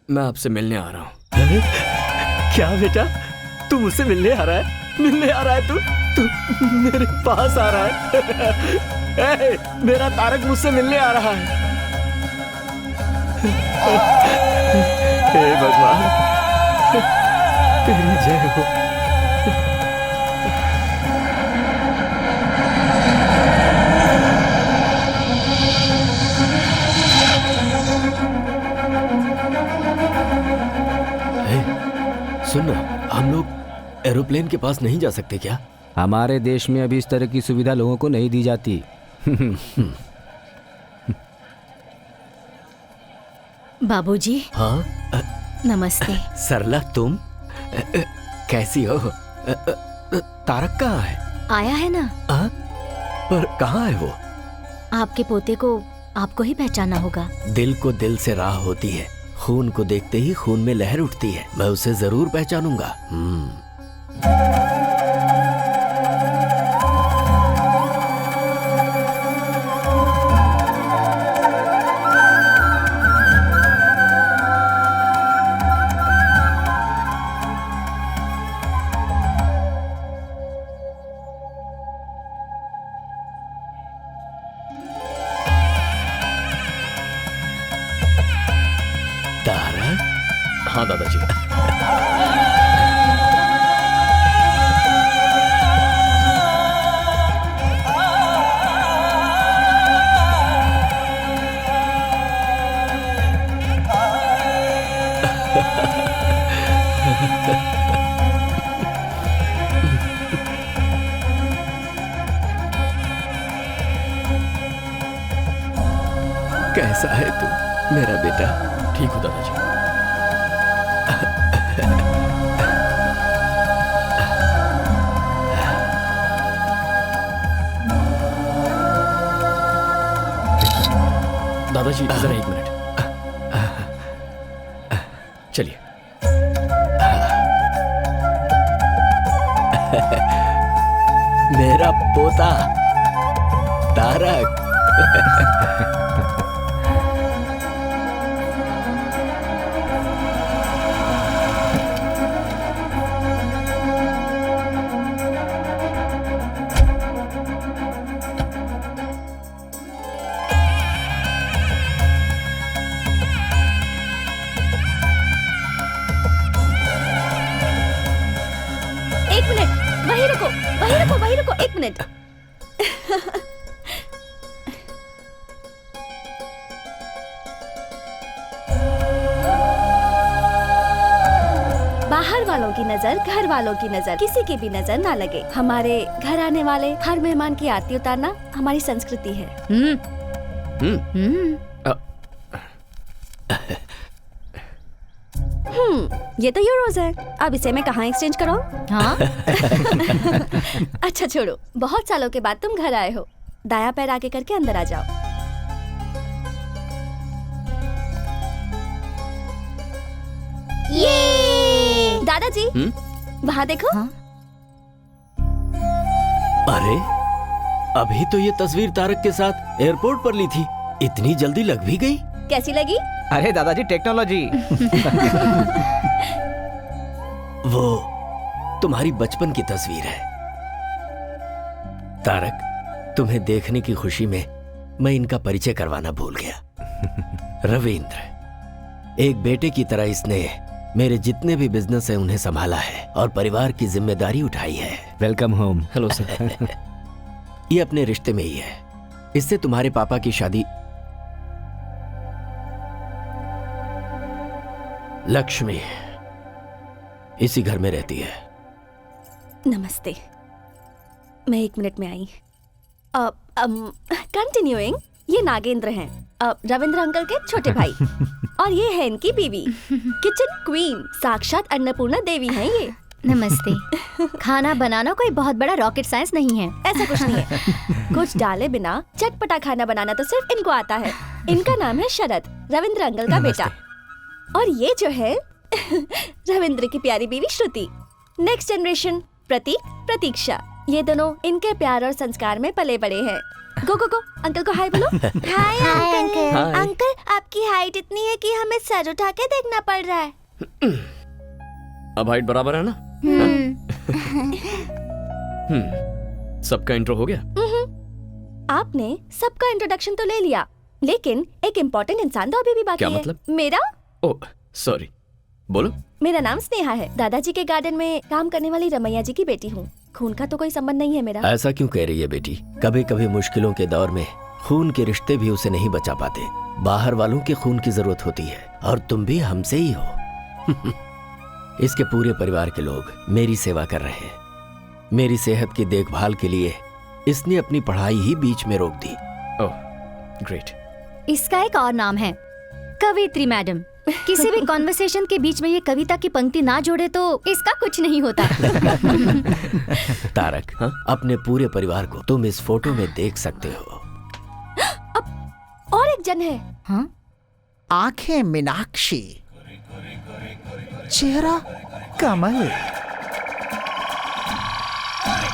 मैं आपसे मिलने आ रहा हूँ। क्या बेटा, तू मुझसे मिलने आ रहा है? मिलने आ रहा है तू मेरे पास आ रहा है? ए, मेरा तारक मुझसे मिलने आ रहा है। हे भगवान, तेरी जय हो। सुनो, हम लोग एरोप्लेन के पास नहीं जा सकते क्या? हमारे देश में अभी इस तरह की सुविधा लोगों को नहीं दी जाती। बाबूजी। हाँ नमस्ते। सरला, तुम कैसी हो? तारक कहाँ है? आया है ना। पर कहाँ है वो? आपके पोते को आपको ही पहचाना होगा। दिल को दिल से राह होती है, खून को देखते ही खून में लहर उठती है। मैं उसे जरूर पहचानूंगा। हाँ दादाजी। कैसा है तू मेरा बेटा? ठीक हो दादाजी। दादाजी जरा 1 मिनट, चलिए। मेरा पोता तारक। वहीं रुको 1 मिनट। बाहर वालों की नजर, घर वालों की नजर, किसी की भी नजर ना लगे। हमारे घर आने वाले हर मेहमान की आरती उतारना हमारी संस्कृति है। ये तो यूरोज है, अब इसे मैं कहाँ एक्सचेंज कराऊं? हाँ? अच्छा छोड़ो, बहुत सालों के बाद तुम घर आए हो, दाया पैर आगे करके अंदर आ जाओ। ये दादाजी वहाँ देखो। हाँ? अरे अभी तो ये तस्वीर तारक के साथ एयरपोर्ट पर ली थी, इतनी जल्दी लग भी गई? कैसी लगी? अरे दादाजी टेक्नोलॉजी। वो तुम्हारी बचपन की तस्वीर है तारक। तुम्हें देखने की खुशी में मैं इनका परिचय करवाना भूल गया। रविंद्र, एक बेटे की तरह इसने मेरे जितने भी बिजनेस है उन्हें संभाला है और परिवार की जिम्मेदारी उठाई है। Welcome home. Hello sir. ये अपने रिश्ते में ही है, इससे तुम्हारे पापा की शादी। लक्ष्मी इसी घर में रहती है। नमस्ते, मैं 1 मिनट में आई। कंटिन्यूइंग, ये नागेंद्र हैं, रविंद्र अंकल के छोटे भाई, और ये है इनकी बीवी, किचन क्वीन, साक्षात अन्नपूर्णा देवी हैं ये। नमस्ते। खाना बनाना कोई बहुत बड़ा रॉकेट साइंस नहीं है। ऐसा कुछ नहीं है, कुछ डाले बिना चटपटा खाना बनाना तो सिर्फ इनको आता है। इनका नाम है शरद, रविंद्र अंकल का बेटा, और ये जो है रविंद्र की प्यारी बीवी श्रुति। नेक्स्ट जनरेशन प्रतीक, प्रतीक्षा, ये दोनों इनके प्यार और संस्कार में पले बड़े हैं। गो गो गो, अंकल को हाय बोलो। Hi uncle. हाय। अंकल, आपकी हाइट इतनी है कि हमें सर उठा के देखना पड़ रहा है। अब हाइट बराबर है ना? सबका इंट्रो हो गया? आपने सबका इंट्रोडक्शन तो ले लिया, लेकिन एक इम्पोर्टेंट इंसान तो अभी भी बाकी क्या है। मतलब? मेरा ओह सॉरी, बोलो। मेरा नाम स्नेहा है, दादाजी के गार्डन में काम करने वाली रमैया जी की बेटी हूँ। खून का तो कोई संबंध नहीं है मेरा। ऐसा क्यों कह रही है बेटी? कभी कभी मुश्किलों के दौर में खून के रिश्ते भी उसे नहीं बचा पाते। बाहर वालों के खून की जरूरत होती है, और तुम भी हमसे ही हो। इसके पूरे परिवार के लोग मेरी सेवा कर रहे हैं। मेरी सेहत की देखभाल के लिए इसने अपनी पढ़ाई ही बीच में रोक दी। Oh great. इसका एक और नाम है कवित्री मैडम। किसी भी कॉन्वर्सेशन के बीच में ये कविता की पंक्ति ना जोड़े तो इसका कुछ नहीं होता। तारक, अपने पूरे परिवार को तुम इस फोटो में देख सकते हो। और एक जन है। हाँ? आंखें मीनाक्षी, चेहरा कमल,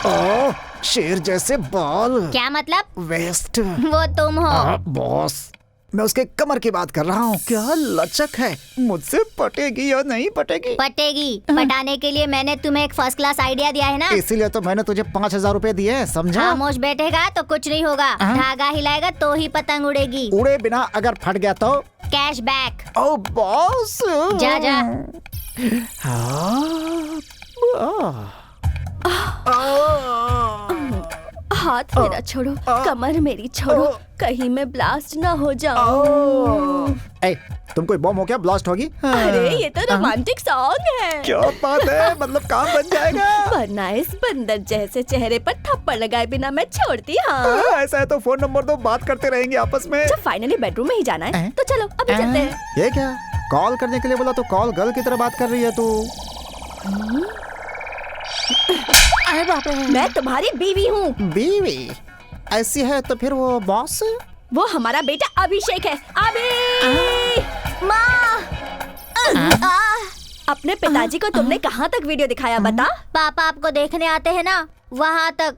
ओह शेर जैसे बाल, क्या मतलब? वेस्ट। वो तुम हो। बॉस, मैं उसके कमर की बात कर रहा हूँ। क्या लचक है, मुझसे पटेगी या नहीं पटेगी? पटेगी। पटाने के लिए मैंने तुम्हें एक फर्स्ट क्लास आइडिया दिया है ना। इसीलिए तो मैंने तुझे 5,000 रुपए दिए, समझा? खामोश बैठेगा तो कुछ नहीं होगा, धागा हिलाएगा तो ही पतंग उड़ेगी। उड़े बिना अगर फट गया तो? Cash back. ओ बॉस, जा जा। हाथ मेरा छोड़ो, कमर मेरी छोड़ो, कहीं मैं ब्लास्ट ना हो जाऊं। ए, तुम कोई बम हो क्या ब्लास्ट होगी? अरे ये तो रोमांटिक सॉन्ग है। क्या बात है, मतलब काम बन जाएगा। वरना इस बंदर जैसे चेहरे पर थप्पड़ लगाए बिना मैं छोड़ती। हाँ ऐसा है तो फोन नंबर दो, बात करते रहेंगे आपस में। जब फाइनली बेडरूम में ही जाना है तो चलो अभी चलते हैं। ये क्या, कॉल करने के लिए बोला तो कॉल गर्ल की तरह बात कर रही है तू। अरे बाप रे, मैं तुम्हारी बीवी हूँ। बीवी? ऐसी है तो फिर वो बॉस? वो हमारा बेटा अभिषेक है। अभी माँ, अपने पिताजी को तुमने कहाँ तक वीडियो दिखाया बता? पापा आपको देखने आते हैं ना, वहाँ तक,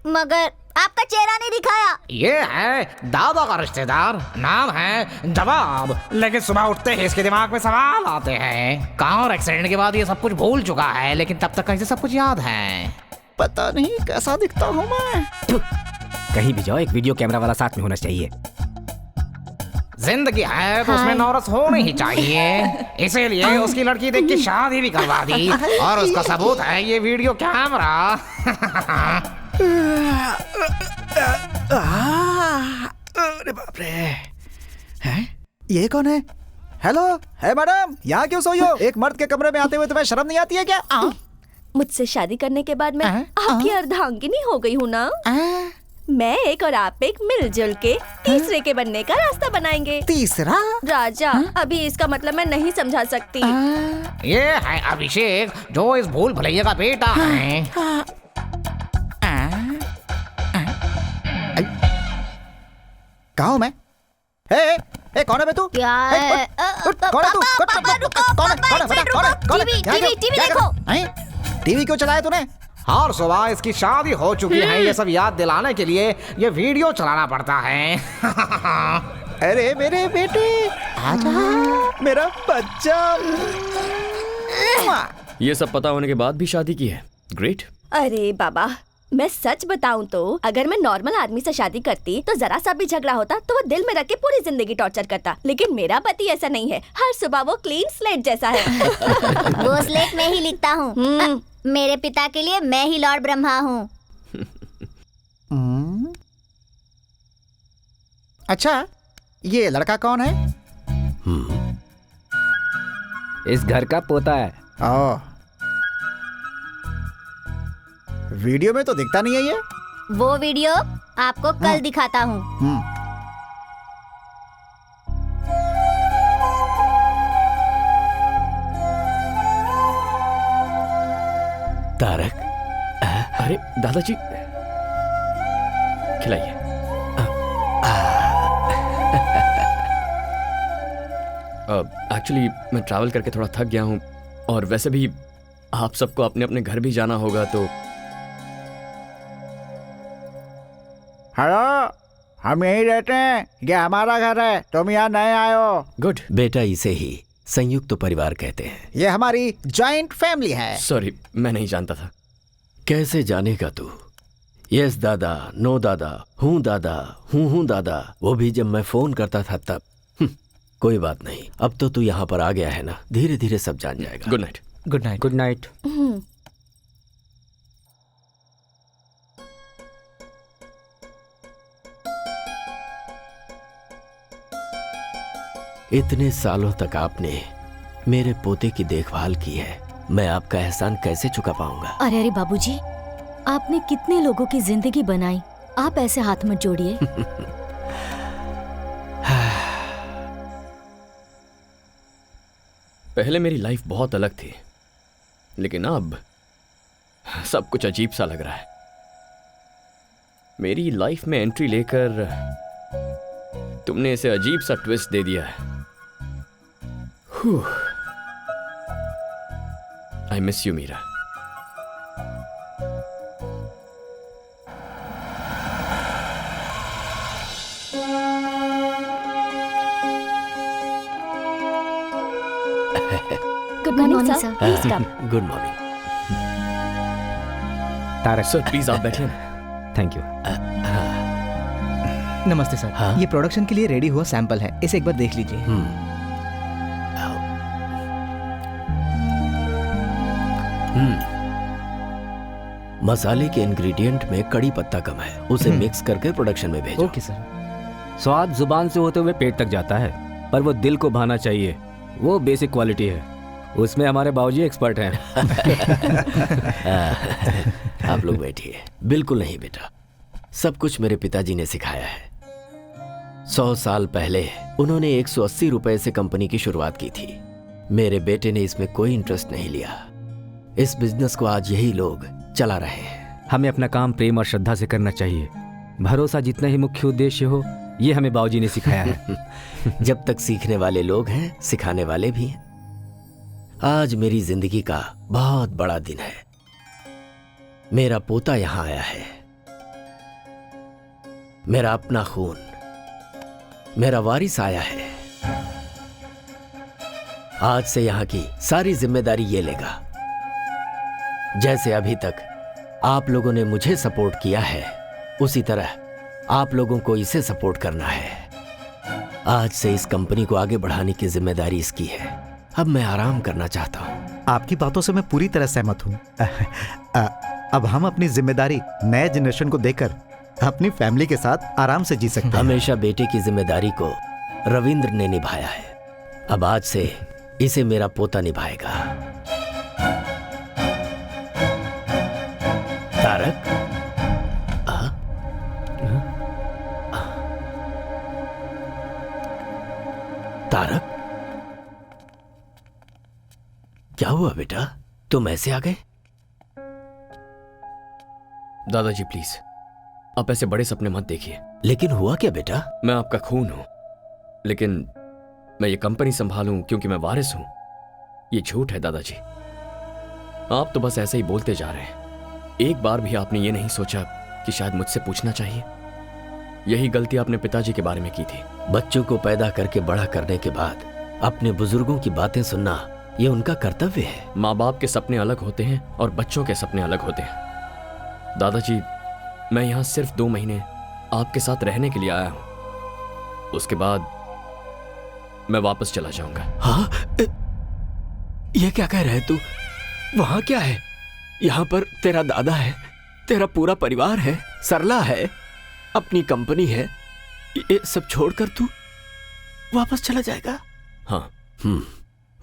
मगर आपका चेहरा नहीं दिखाया। ये है दादा का रिश्तेदार, नाम है जवाब। लेकिन सुबह उठते ही इसके दिमाग में सवाल आते हैं। कार एक्सीडेंट के बाद ये सब कुछ भूल चुका है, लेकिन तब तक इसे सब कुछ याद है। पता नहीं कैसा दिखता हूँ मैं। कहीं भी जाओ एक वीडियो कैमरा वाला साथ में होना चाहिए। जिंदगी है तो उसमें नौरस होनी ही चाहिए, इसीलिए उसकी लड़की देख के शादी भी करवा दी, और उसका सबूत है ये वीडियो कैमरा। अरे बाप रे, हैं? ये कौन है? हेलो, है मैडम, यहाँ क्यों सोई हो? एक मर्द के कमरे में आते हुए तुम्हें शर्म नहीं आती है क्या? मुझसे शादी करने के बाद मैं आपकी अर्धांगिनी हो गई हूँ ना। मैं एक और आप एक मिलजुल के तीसरे के बनने का रास्ता बनाएंगे। तीसरा? राजा, अभी इसका मतलब मैं नहीं समझा सकती। ये है अभिषेक, जो इस भूल भुलैया का बेटा है। कहाँ हूँ मैं? ए, कौन है बे तू? क्या है? कौन है तू? टीवी देखो। टीवी क्यों चलाया तूने? हर सुबह इसकी शादी हो चुकी है, ये सब याद दिलाने के लिए ये वीडियो चलाना पड़ता है। अरे मेरे बेटे, आजा, मेरा बच्चा। ये सब पता होने के बाद भी शादी की है। ग्रेट। अरे बाबा, मैं सच बताऊं तो अगर मैं नॉर्मल आदमी से शादी करती तो जरा सा भी झगड़ा होता तो वो दिल में रख के पूरी जिंदगी टॉर्चर करता, लेकिन मेरा पति ऐसा नहीं है। हर सुबह वो क्लीन स्लेट जैसा है। वो स्लेट में ही लिखता हूँ। मेरे पिता के लिए मैं ही लॉर्ड ब्रह्मा हूँ। अच्छा, ये लड़का कौन है? इस घर का पोता है। ओ, वीडियो में तो दिखता नहीं है ये। वो वीडियो आपको कल दिखाता हूँ। तारक, अरे दादाजी, खिलाइए। एक्चुअली मैं ट्रैवल करके थोड़ा थक गया हूँ, और वैसे भी आप सबको अपने अपने घर भी जाना होगा, तो हेलो, हम यहीं रहते हैं, ये हमारा घर है, तुम यहाँ नए आए हो। गुड। बेटा इसे ही संयुक्त परिवार कहते हैं। ये हमारी जॉइंट फैमिली है। सॉरी, मैं नहीं जानता था। कैसे जानेगा तू? यस दादा, नो दादा, हूँ दादा, वो भी जब मैं फोन करता था तब। कोई बात नहीं, अब तो तू यहाँ पर आ गया है ना, धीरे धीरे सब जान जाएगा। Good night. Good night. Good night. इतने सालों तक आपने मेरे पोते की देखभाल की है, मैं आपका एहसान कैसे चुका पाऊंगा? अरे अरे बाबूजी, आपने कितने लोगों की जिंदगी बनाई, आप ऐसे हाथ मत जोड़िए। पहले मेरी लाइफ बहुत अलग थी, लेकिन अब सब कुछ अजीब सा लग रहा है। मेरी लाइफ में एंट्री लेकर तुमने इसे अजीब सा ट्विस्ट दे दिया है। I miss you Meera. Good morning sir, please come. Good morning. Tarak sir please आप बैठिए ना। थैंक यू। नमस्ते सर। हाँ? ये प्रोडक्शन के लिए रेडी हुआ सैंपल है, इसे एक बार देख लीजिए। मसाले के इंग्रेडिएंट में कड़ी पत्ता कम है, उसे मिक्स करके प्रोडक्शन में भेजो। Okay sir. स्वाद जुबान से होते हुए पेट तक जाता है, पर वो दिल को भाना चाहिए, वो बेसिक क्वालिटी है। उसमें हमारे बाबूजी एक्सपर्ट हैं। आप लोग बैठिए। बिल्कुल नहीं बेटा, सब कुछ मेरे पिताजी ने सिखाया है। 100 साल पहले उन्होंने 180 रुपए से कंपनी की शुरुआत की थी। मेरे बेटे ने इसमें कोई इंटरेस्ट नहीं लिया। इस बिजनेस को आज यही लोग चला रहे हैं। हमें अपना काम प्रेम और श्रद्धा से करना चाहिए। भरोसा जितना ही मुख्य उद्देश्य हो, ये हमें बाबूजी ने सिखाया है। जब तक सीखने वाले लोग हैं, सिखाने वाले भी हैं। आज मेरी जिंदगी का बहुत बड़ा दिन है। मेरा पोता यहां आया है, मेरा अपना खून, मेरा वारिस आया है। आज से यहां की सारी जिम्मेदारी ये लेगा। जैसे अभी तक आप लोगों ने मुझे सपोर्ट किया है, उसी तरह आप लोगों को इसे सपोर्ट करना है। आज से इस कंपनी को आगे बढ़ाने की जिम्मेदारी इसकी है। अब मैं आराम करना चाहता हूँ। आपकी बातों से मैं पूरी तरह सहमत हूँ। अब हम अपनी जिम्मेदारी नए जनरेशन को देकर अपनी फैमिली के साथ आराम से जी सकते हैं। हमेशा बेटे की जिम्मेदारी को रविंद्र ने निभाया है, अब आज से इसे मेरा पोता निभाएगा। तारक, तारक, क्या हुआ बेटा, तुम ऐसे आ गए? दादाजी प्लीज, आप ऐसे बड़े सपने मत देखिए। लेकिन हुआ क्या बेटा? मैं आपका खून हूं, लेकिन मैं ये कंपनी संभालूं क्योंकि मैं वारिस हूं, ये झूठ है दादाजी। आप तो बस ऐसे ही बोलते जा रहे हैं। एक बार भी आपने ये नहीं सोचा कि शायद मुझसे पूछना चाहिए। यही गलती आपने पिताजी के बारे में की थी। बच्चों को पैदा करके बड़ा करने के बाद अपने बुजुर्गों की बातें सुनना, ये उनका कर्तव्य है। माँ बाप के सपने अलग होते हैं और बच्चों के सपने अलग होते हैं। दादाजी, मैं यहाँ सिर्फ 2 महीने आपके साथ रहने के लिए आया हूँ, उसके बाद मैं वापस चला जाऊंगा। हाँ? ये क्या कह रहे तू? वहां क्या है? यहाँ पर तेरा दादा है, तेरा पूरा परिवार है, सरला है, अपनी कंपनी है, ये सब छोड़कर तू वापस चला जाएगा? हाँ।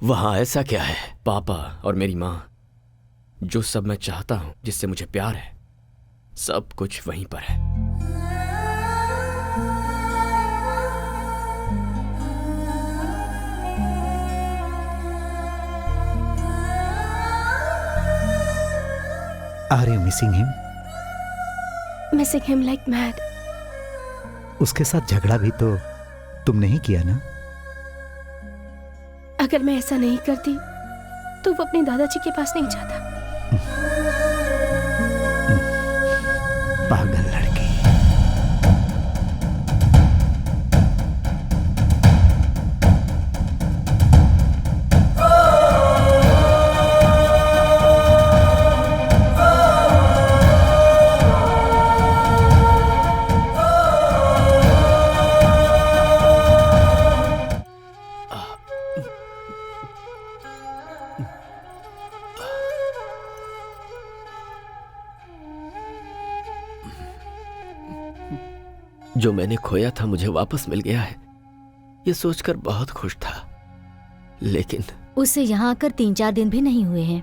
वहां ऐसा क्या है? पापा और मेरी माँ, जो सब मैं चाहता हूं, जिससे मुझे प्यार है, सब कुछ वहीं पर है। Are you missing him? Missing him like mad. उसके साथ झगड़ा भी तो तुमने ही किया ना? अगर मैं ऐसा नहीं करती तो वो अपने दादाजी के पास नहीं जाता। पागल लड़की। जो मैंने खोया था मुझे वापस मिल गया है, ये सोचकर बहुत खुश था। लेकिन उसे यहाँ आकर 3-4 दिन भी नहीं हुए हैं।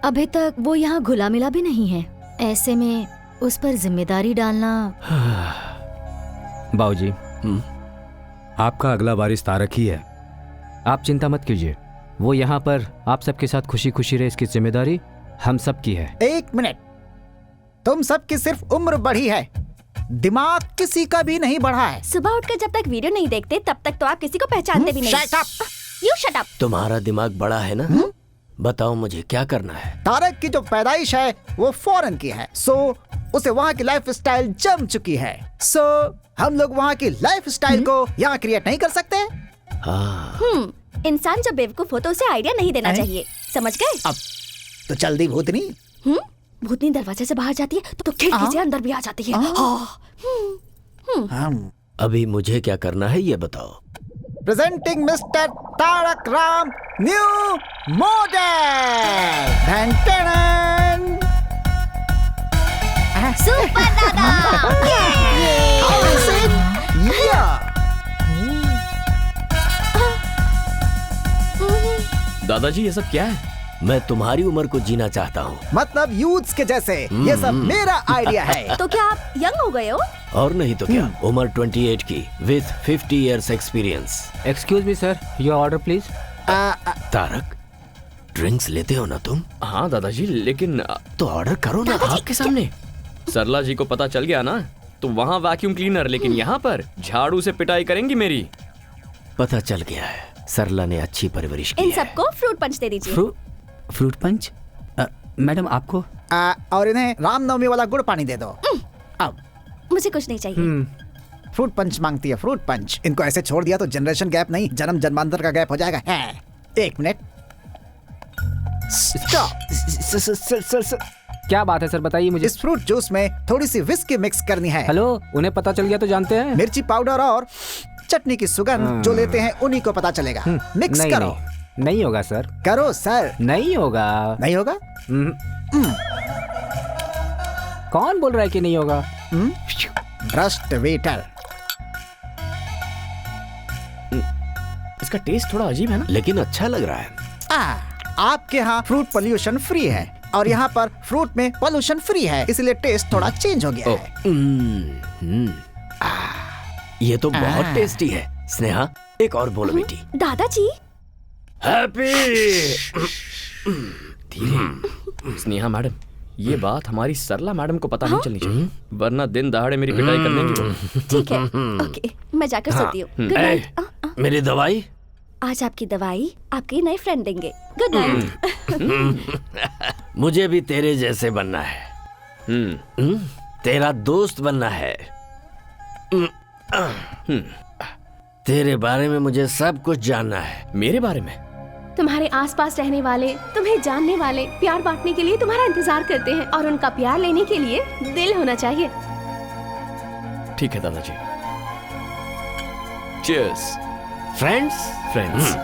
अभी तक वो यहाँ घुला मिला भी नहीं है। ऐसे में उस पर जिम्मेदारी डालना। बाबूजी, आपका अगला वारिस तारक ही है। आप चिंता मत कीजिए, वो यहाँ पर आप सबके साथ खुशी खुशी रहे, इसकी जिम्मेदारी हम सब की है। 1 मिनट, तुम सबकी सिर्फ उम्र बढ़ी है, दिमाग किसी का भी नहीं बढ़ा है। सुबह उठकर जब तक वीडियो नहीं देखते तब तक तो आप किसी को पहचानते भी नहीं। Shut up! You shut up! तुम्हारा दिमाग बड़ा है ना? बताओ मुझे क्या करना है। तारक की जो पैदाइश है वो फॉरेन की है, सो उसे वहाँ की लाइफ स्टाइल जम चुकी है। सो हम लोग वहाँ की लाइफ स्टाइल को यहाँ क्रिएट नहीं कर सकते। हाँ। इंसान जब बेवकूफ हो तो उसे आइडिया नहीं देना चाहिए, समझ गए? अब तो जल्दी भूतनी। भूतनी दरवाजे से बाहर जाती है तो खिड़की से अंदर भी आ जाती है। अभी मुझे क्या करना है ये बताओ। Presenting mister Tarak Ram new model. Super दादा। दादाजी ये सब क्या है? मैं तुम्हारी उम्र को जीना चाहता हूँ। मतलब यूथ्स के जैसे। ये सब मेरा आइडिया है। तो क्या आप यंग हो गए हो? और नहीं तो क्या, उम्र 28 की with 50 years experience. Excuse me sir, your order please. Tarak, drinks लेते हो ना तुम? हाँ दादाजी, लेकिन तो ऑर्डर करो ना आपके सामने। सरला जी को पता चल गया ना तो वहाँ वैक्यूम क्लीनर, लेकिन यहाँ पर झाड़ू से पिटाई करेंगी मेरी। पता चल गया है, सरला ने अच्छी परवरिश की इन है। सबको फ्रूट पंच दे दीजिए। Fruit punch? मैडम आपको? और इन्हें रामनवमी वाला गुड़ पानी दे दो। अब मुझे कुछ नहीं चाहिए। फ्रूट पंच मांगती है, फ्रूट पंच। इनको ऐसे छोड़ दिया तो जनरेशन गैप नहीं, जन्म जन्मांतर का गैप हो जाएगा। 1 मिनट, स्टॉप। क्या बात है सर, बताइए मुझे। इस फ्रूट जूस में थोड़ी सी विस्की मिक्स करनी है। हेलो, उन्हें पता चल गया तो जानते हैं। मिर्ची पाउडर और चटनी की सुगंध जो लेते हैं उन्हीं को पता चलेगा। मिक्स नहीं, करो। नहीं होगा सर। करो सर। नहीं होगा। नहीं होगा? कौन बोल रहा है कि नहीं होगा? भ्रष्ट वेटर। इसका टेस्ट थोड़ा अजीब है ना, लेकिन अच्छा लग रहा है। आपके यहाँ फ्रूट पोल्यूशन फ्री है और यहाँ पर फ्रूट में पोल्यूशन फ्री है, इसलिए टेस्ट थोड़ा चेंज हो गया है। ये तो बहुत टेस्टी है। स्नेहा, एक और बोलो बेटी। दादाजी। हैप्पी। धीरे। स्नेहा मैडम, ये बात हमारी सरला मैडम को पता नहीं चलनी चाहिए, वरना दिन दहाड़े मेरी पिटाई कर देंगी। ठीक है, ओके, मैं जाकर सोती हूँ। Good night. मेरी दवाई? आज आपकी दवाई आपके नए फ्रेंड देंगे। Good night. मुझे भी तेरे जैसे बनना है। तेरा दोस्त बनना है। तेरे बारे में मुझे सब कुछ जानना है। मेरे बारे में? तुम्हारे आसपास रहने वाले, तुम्हें जानने वाले, प्यार बांटने के लिए तुम्हारा इंतजार करते हैं और उनका प्यार लेने के लिए दिल होना चाहिए। ठीक है दादाजी। चीयर्स। फ्रेंड्स।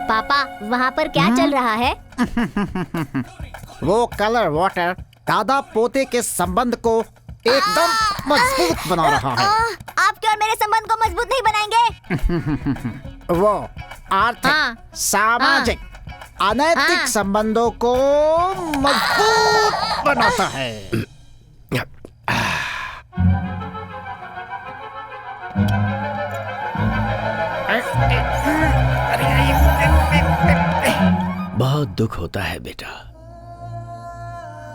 पापा, वहाँ पर क्या चल रहा है? वो कलर वाटर दादा पोते के संबंध को एकदम मजबूत बना रहा है। आप क्या मेरे संबंध को मजबूत नहीं बनाएंगे? वो आर्थिक, सामाजिक, अनैतिक संबंधों को मजबूत बनाता है। बहुत दुख होता है बेटा,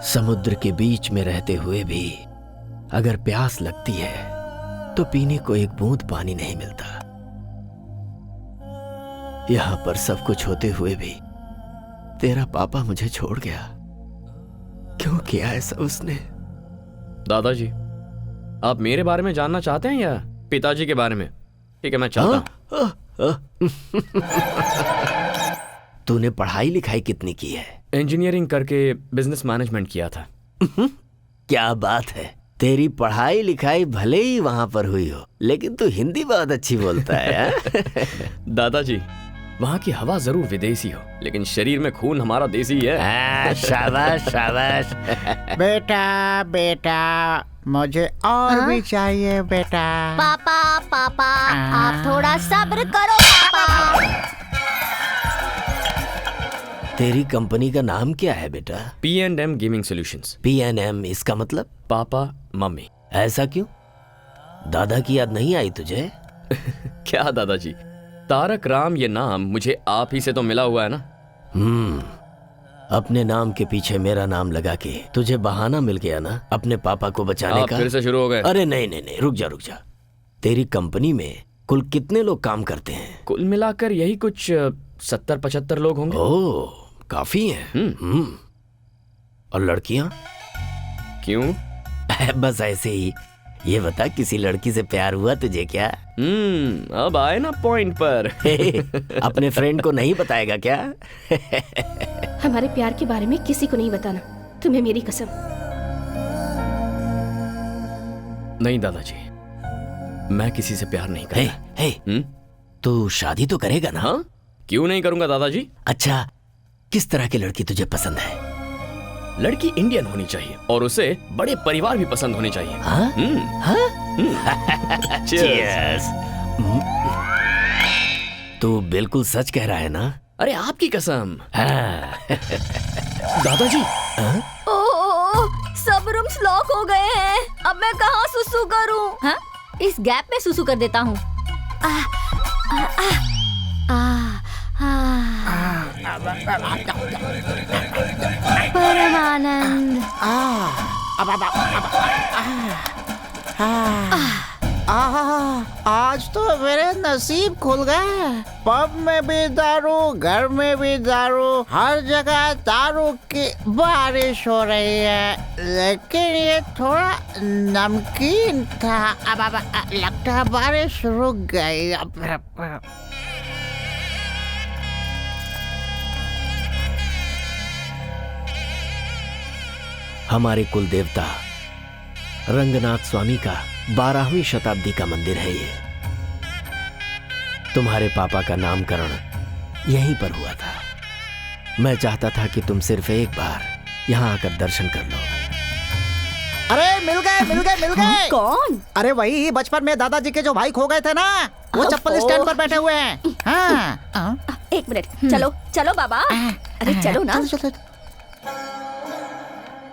समुद्र के बीच में रहते हुए भी अगर प्यास लगती है तो पीने को एक बूंद पानी नहीं मिलता। यहां पर सब कुछ होते हुए भी तेरा पापा मुझे छोड़ गया। क्यों किया ऐसा उसने? दादाजी, आप मेरे बारे में जानना चाहते हैं या पिताजी के बारे में? ठीक है, मैं चाहता हूं। तूने पढ़ाई लिखाई कितनी की है? इंजीनियरिंग करके बिजनेस मैनेजमेंट किया था। क्या बात है, तेरी पढ़ाई लिखाई भले ही वहां पर हुई हो, लेकिन तू हिंदी बहुत अच्छी बोलता है। दादाजी, वहाँ की हवा जरूर विदेशी हो, लेकिन शरीर में खून हमारा देसी है। शाबाश शाबाश। बेटा बेटा, मुझे और भी चाहिए बेटा। पापा पापा, आप थोड़ा सब्र करो पापा। तेरी कंपनी का नाम क्या है बेटा? P&M gaming solutions. P&M, इसका मतलब? Papa mummy. ऐसा क्यों? दादा की याद नहीं आई तुझे? क्या दादाजी, तारक राम ये नाम मुझे आप ही से तो मिला हुआ है ना। अपने नाम के पीछे मेरा नाम लगा के तुझे बहाना मिल गया ना अपने पापा को बचाने आप का। फिर से शुरू हो गए। अरे नहीं नहीं नहीं, रुक जा रुक जा। तेरी कंपनी में कुल कितने लोग काम करते हैं? कुल मिलाकर यही कुछ 70-75 लोग होंगे। ओह, काफी हैं। और लड़कियां? क्यों? बस ऐसे ही। ये बता, किसी लड़की से प्यार हुआ तुझे क्या? अब आए ना पॉइंट पर। अपने फ्रेंड को नहीं बताएगा क्या? हमारे प्यार के बारे में किसी को नहीं बताना, तुम्हें मेरी कसम। नहीं दादाजी, मैं किसी से प्यार नहीं करता। तू शादी तो करेगा ना? हाँ? क्यों नहीं करूंगा दादाजी। अच्छा, किस तरह की लड़की तुझे पसंद है? लड़की इंडियन होनी चाहिए और उसे बड़े परिवार भी पसंद होने चाहिए। Cheers. तू बिल्कुल सच कह रहा है ना? अरे आपकी कसम। दादाजी। सब रूम्स लॉक हो गए हैं, अब मैं कहाँ सुसु करूं? हाँ? इस गैप में सुसु कर देता हूँ। परमानंद। आज तो मेरे नसीब खुल गए। पब में भी दारू, घर में भी दारू, हर जगह दारू की बारिश हो रही है। लेकिन ये थोड़ा नमकीन था। अब लगता है बारिश रुक गई। हमारे कुल देवता रंगनाथ स्वामी का 12वीं शताब्दी का मंदिर है ये। तुम्हारे पापा का नामकरण यहीं पर हुआ था। मैं चाहता था कि तुम सिर्फ एक बार यहाँ आकर दर्शन कर लो। अरे मिल गए। कौन? अरे वही बचपन में दादाजी के जो भाई खो गए थे ना, वो चप्पल स्टैंड पर बैठे हुए हैं। हाँ। एक मिनट, चलो चलो बाबा। अरे चलो ना।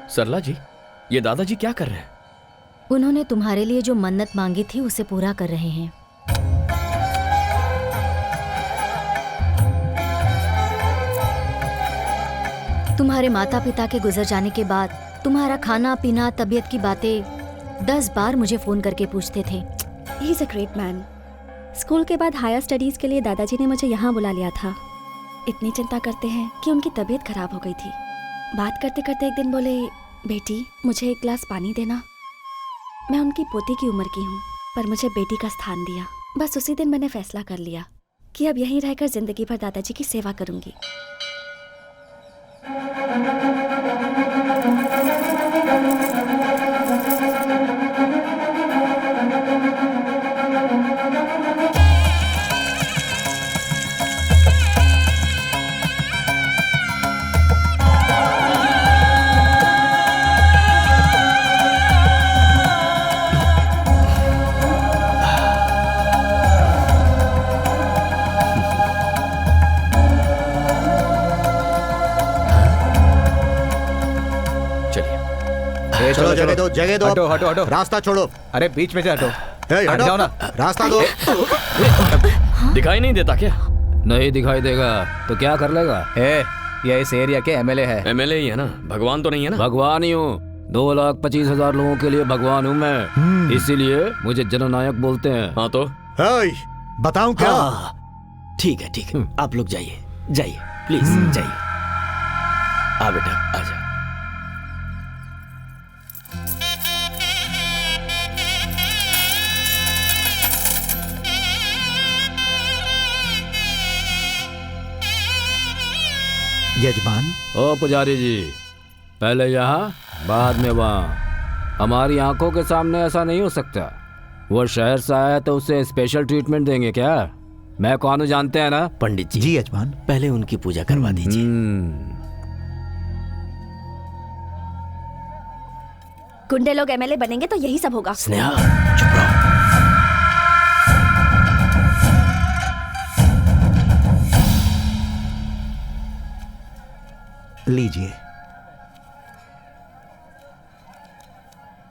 सरला जी, ये दादाजी क्या कर रहे हैं? उन्होंने तुम्हारे लिए जो मन्नत मांगी थी उसे पूरा कर रहे हैं। तुम्हारे माता पिता के गुजर जाने के बाद तुम्हारा खाना पीना, तबीयत की बातें 10 बार मुझे फोन करके पूछते थे। He is a great man. School के बाद हायर स्टडीज के लिए दादाजी ने मुझे यहाँ बुला लिया था। इतनी चिंता करते हैं कि उनकी तबीयत खराब हो गई थी। बात करते करते एक दिन बोले, बेटी मुझे एक गिलास पानी देना। मैं उनकी पोती की उम्र की हूँ, पर मुझे बेटी का स्थान दिया। बस उसी दिन मैंने फैसला कर लिया कि अब यहीं रहकर जिंदगी भर दादाजी की सेवा करूंगी। चलो जगह दो हटो हटो हटो, रास्ता छोड़ो। अरे बीच में से हटो, हट जाओ ना। रास्ता दो। दिखाई नहीं देता क्या? नहीं दिखाई देगा तो क्या कर लेगा? ये इस एरिया के एमएलए है। एमएलए ही है ना, भगवान तो नहीं है ना? भगवान ही हूँ, 2,25,000 लोगों के लिए भगवान हूँ मैं, इसीलिए मुझे जननायक बोलते हैं। हाँ तो बताऊं क्या? ठीक है, आप लोग जाइए प्लीज जाइए। आ बेटा आजा। यजमान। ओ पुजारी जी, पहले यहाँ बाद में वहाँ। हमारी आंखों के सामने ऐसा नहीं हो सकता। वो शहर से आया है तो उसे स्पेशल ट्रीटमेंट देंगे क्या? मैं कौन हूँ जानते हैं ना? पंडित जी। जी यजमान। पहले उनकी पूजा करवा दीजिए। गुंडे लोग एमएलए बनेंगे तो यही सब होगा। स्नेहा चुप रहो। लीजिए।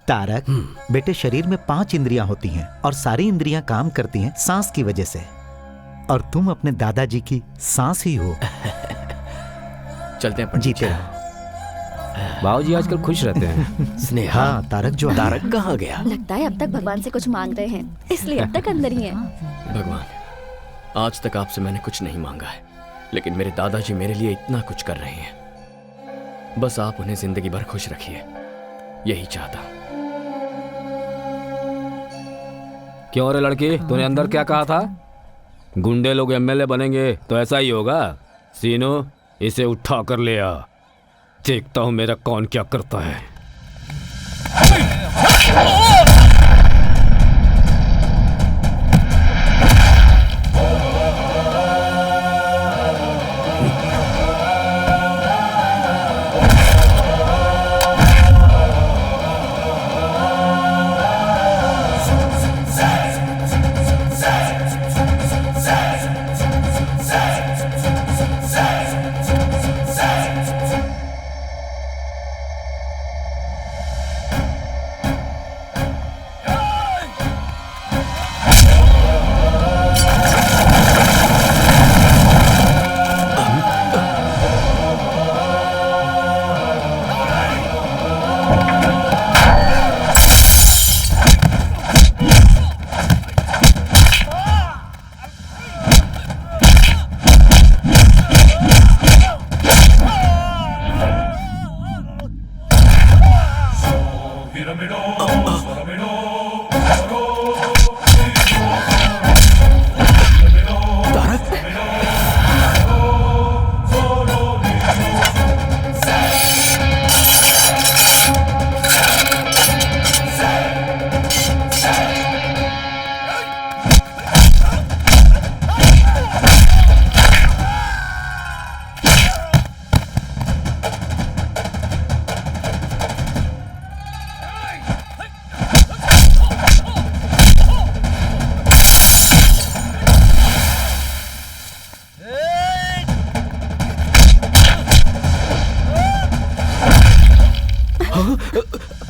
तारक, बेटे शरीर में 5 इंद्रियां होती हैं और सारी इंद्रियां काम करती हैं सांस की वजह से, और तुम अपने दादाजी की सांस ही हो। चलते हैं। जीते रहो। बाबूजी आजकल खुश रहते हैं। स्नेहा। हाँ, तारक जो तारक कहाँ गया? लगता है अब तक भगवान से कुछ मांग रहे हैं, इसलिए अब तक अंदर ही हैं। भगवान, आज तक आपसे मैंने कुछ नहीं मांगा है, लेकिन मेरे दादाजी मेरे लिए इतना कुछ कर रहे हैं। बस आप उन्हें जिंदगी भर खुश रखिए, यही चाहता हूं। क्यों रे लड़की, तूने अंदर क्या कहा था? गुंडे लोग एमएलए बनेंगे तो ऐसा ही होगा। सीनो, इसे उठा कर ले आ, देखता हूं मेरा कौन क्या करता है।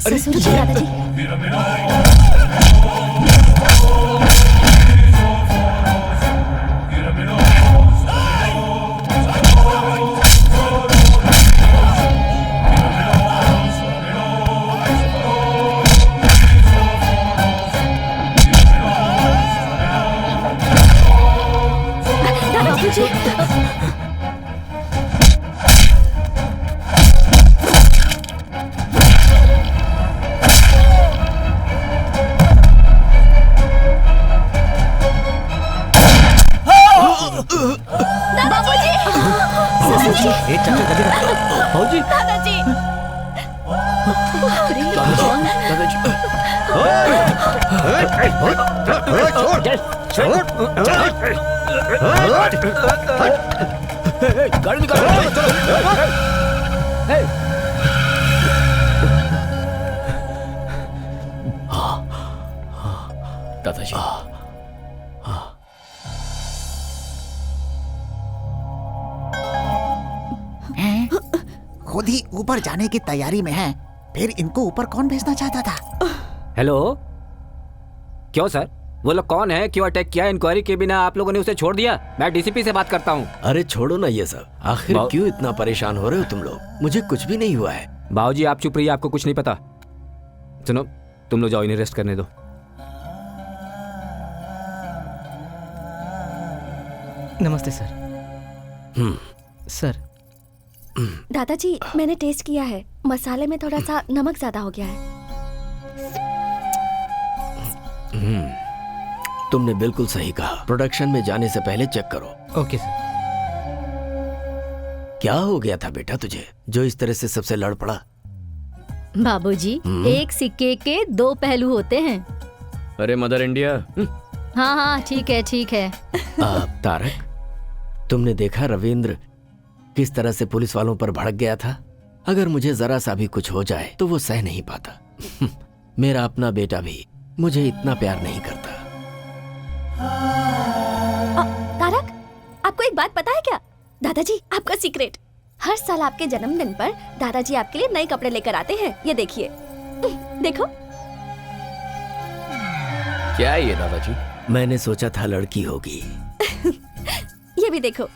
ससुर जी, दादाजी। दादाजी, खुद ही ऊपर जाने की तैयारी में है, फिर इनको ऊपर कौन भेजना चाहता था? हेलो, क्यों सर? वो लोग कौन है, क्यों अटैक किया? इंक्वायरी के बिना आप लोगों ने उसे छोड़ दिया? मैं डीसीपी से बात करता हूँ। अरे छोड़ो ना ये सब, आखिर क्यों इतना परेशान हो रहे हो तुम लोग? मुझे कुछ भी नहीं हुआ है। बाबूजी आप चुप रहिए, आपको कुछ नहीं पता। सुनो, तुम लोग जाओ, इन्हें रेस्ट करने दो। नमस्ते सर। सर। दादाजी, मैंने टेस्ट किया है, मसाले में थोड़ा सा नमक ज्यादा हो गया है। तुमने बिल्कुल सही कहा, प्रोडक्शन में जाने से पहले चेक करो। Okay sir. क्या हो गया था बेटा तुझे, जो इस तरह से सबसे लड़ पड़ा? बाबूजी, एक सिक्के के दो पहलू होते हैं। अरे मदर इंडिया। हाँ हाँ, ठीक है ठीक है। तारक, तुमने देखा रविंद्र किस तरह से पुलिस वालों पर भड़क गया था? अगर मुझे जरा सा भी कुछ हो जाए तो वो सह नहीं पाता। मेरा अपना बेटा भी मुझे इतना प्यार नहीं करता। तारक, आपको एक बात पता है क्या? दादाजी, आपका सीक्रेट, हर साल आपके जन्मदिन पर दादाजी आपके लिए नए कपड़े लेकर आते हैं। ये देखिए, देखो। क्या है ये दादाजी? मैंने सोचा था लड़की होगी। ये भी देखो।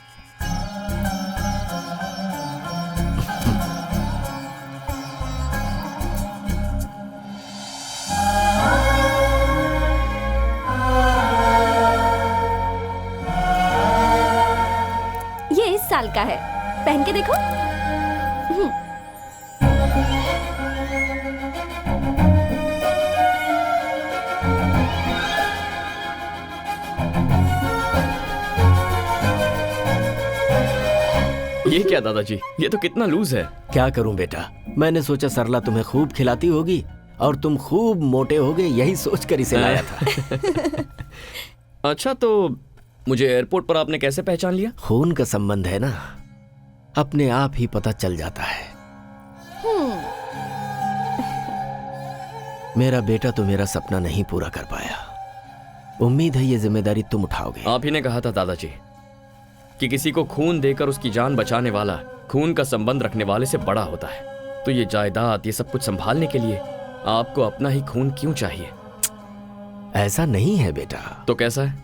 ये इस साल का है, पहन के देखो। ये क्या दादाजी, ये तो कितना लूज है। क्या करूं बेटा, मैंने सोचा सरला तुम्हें खूब खिलाती होगी और तुम खूब मोटे होगे, यही सोचकर इसे लाया था। अच्छा, तो मुझे एयरपोर्ट पर आपने कैसे पहचान लिया? खून का संबंध है ना, अपने आप ही पता चल जाता है। मेरा बेटा तो मेरा सपना नहीं पूरा कर पाया। उम्मीद है ये जिम्मेदारी तुम उठाओगे। आप ही ने कहा था दादाजी कि किसी को खून देकर उसकी जान बचाने वाला खून का संबंध रखने वाले से बड़ा होता है। तो ये जायदाद, ये सब कुछ संभालने के लिए आपको अपना ही खून क्यों चाहिए? ऐसा नहीं है बेटा। तो कैसा है?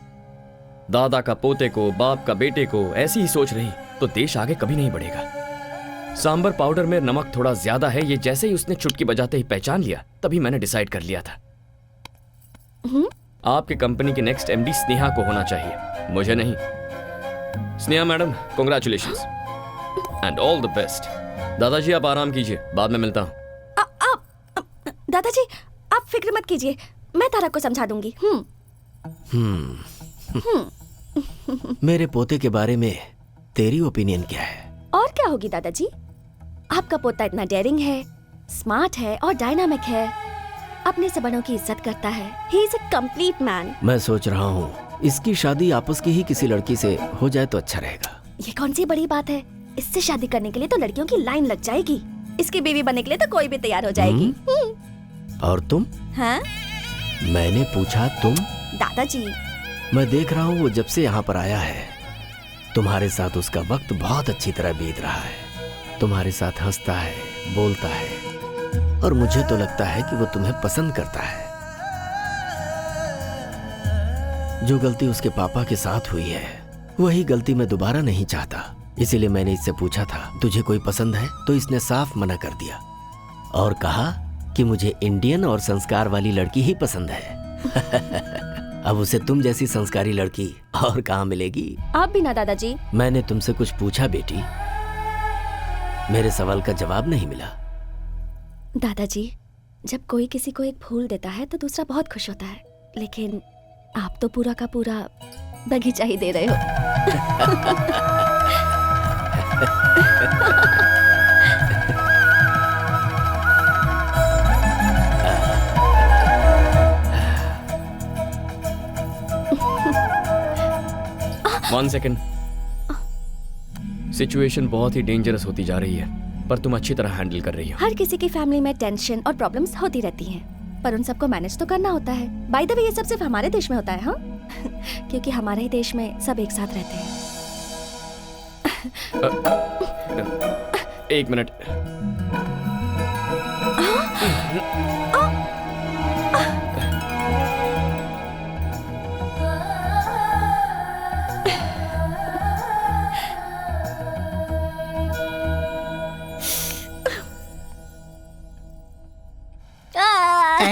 दादा का पोते को, बाप का बेटे को ऐसी ही सोच रही तो देश आगे कभी नहीं बढ़ेगा। सांबर पाउडर में नमक थोड़ा ज्यादा है, ये जैसे ही उसने चुटकी बजाते ही पहचान लिया, तभी मैंने डिसाइड कर लिया था आपके कंपनी की नेक्स्ट एमडी स्नेहा को होना चाहिए, मुझे नहीं। Sneha madam, congratulations and all the best. दादाजी आप आराम कीजिए, बाद में मिलता हूं। दादाजी, आप फिक्र मत कीजिए, मैं तारक को समझा दूंगी। मेरे पोते के बारे में तेरी ओपिनियन क्या है? और क्या होगी दादाजी, आपका पोता इतना डेयरिंग है, स्मार्ट है और डायनामिक है, अपने से बड़ों की इज्जत करता है। He is a complete man. मैं सोच रहा हूँ इसकी शादी आपस की ही किसी लड़की से हो जाए तो अच्छा रहेगा। ये कौन सी बड़ी बात है, इससे शादी करने के लिए तो लड़कियों की लाइन लग जाएगी, इसकी बीवी बनने के लिए तो कोई भी तैयार हो जाएगी। और तुम? हाँ? मैंने पूछा तुम? दादाजी, मैं देख रहा हूँ वो जब से यहाँ पर आया है तुम्हारे साथ उसका वक्त बहुत अच्छी तरह बीत रहा है। तुम्हारे साथ हंसता है, बोलता है और मुझे तो लगता है कि वो तुम्हें पसंद करता है। जो गलती उसके पापा के साथ हुई है वही गलती मैं दोबारा नहीं चाहता। इसीलिए मैंने इससे पूछा था तुझे कोई पसंद है, तो इसने साफ मना कर दिया और कहा कि मुझे इंडियन और संस्कार वाली लड़की ही पसंद है। अब उसे तुम जैसी संस्कारी लड़की और कहाँ मिलेगी? आप भी ना दादाजी। मैंने तुमसे कुछ पूछा बेटी, मेरे सवाल का जवाब नहीं मिला। दादाजी, जब कोई किसी को एक फूल देता है तो दूसरा बहुत खुश होता है, लेकिन आप तो पूरा का पूरा बगीचा ही दे रहे हो। One second. सिचुएशन बहुत ही डेंजरस होती जा रही है, पर तुम अच्छी तरह हैंडल कर रही हो। हर किसी की फैमिली में टेंशन और प्रॉब्लम्स होती रहती हैं, पर उन सबको मैनेज तो करना होता है। बाय द वे, ये सब सिर्फ हमारे देश में होता है, हाँ? क्योंकि हमारे ही देश में सब एक साथ रहते हैं। एक मिनट।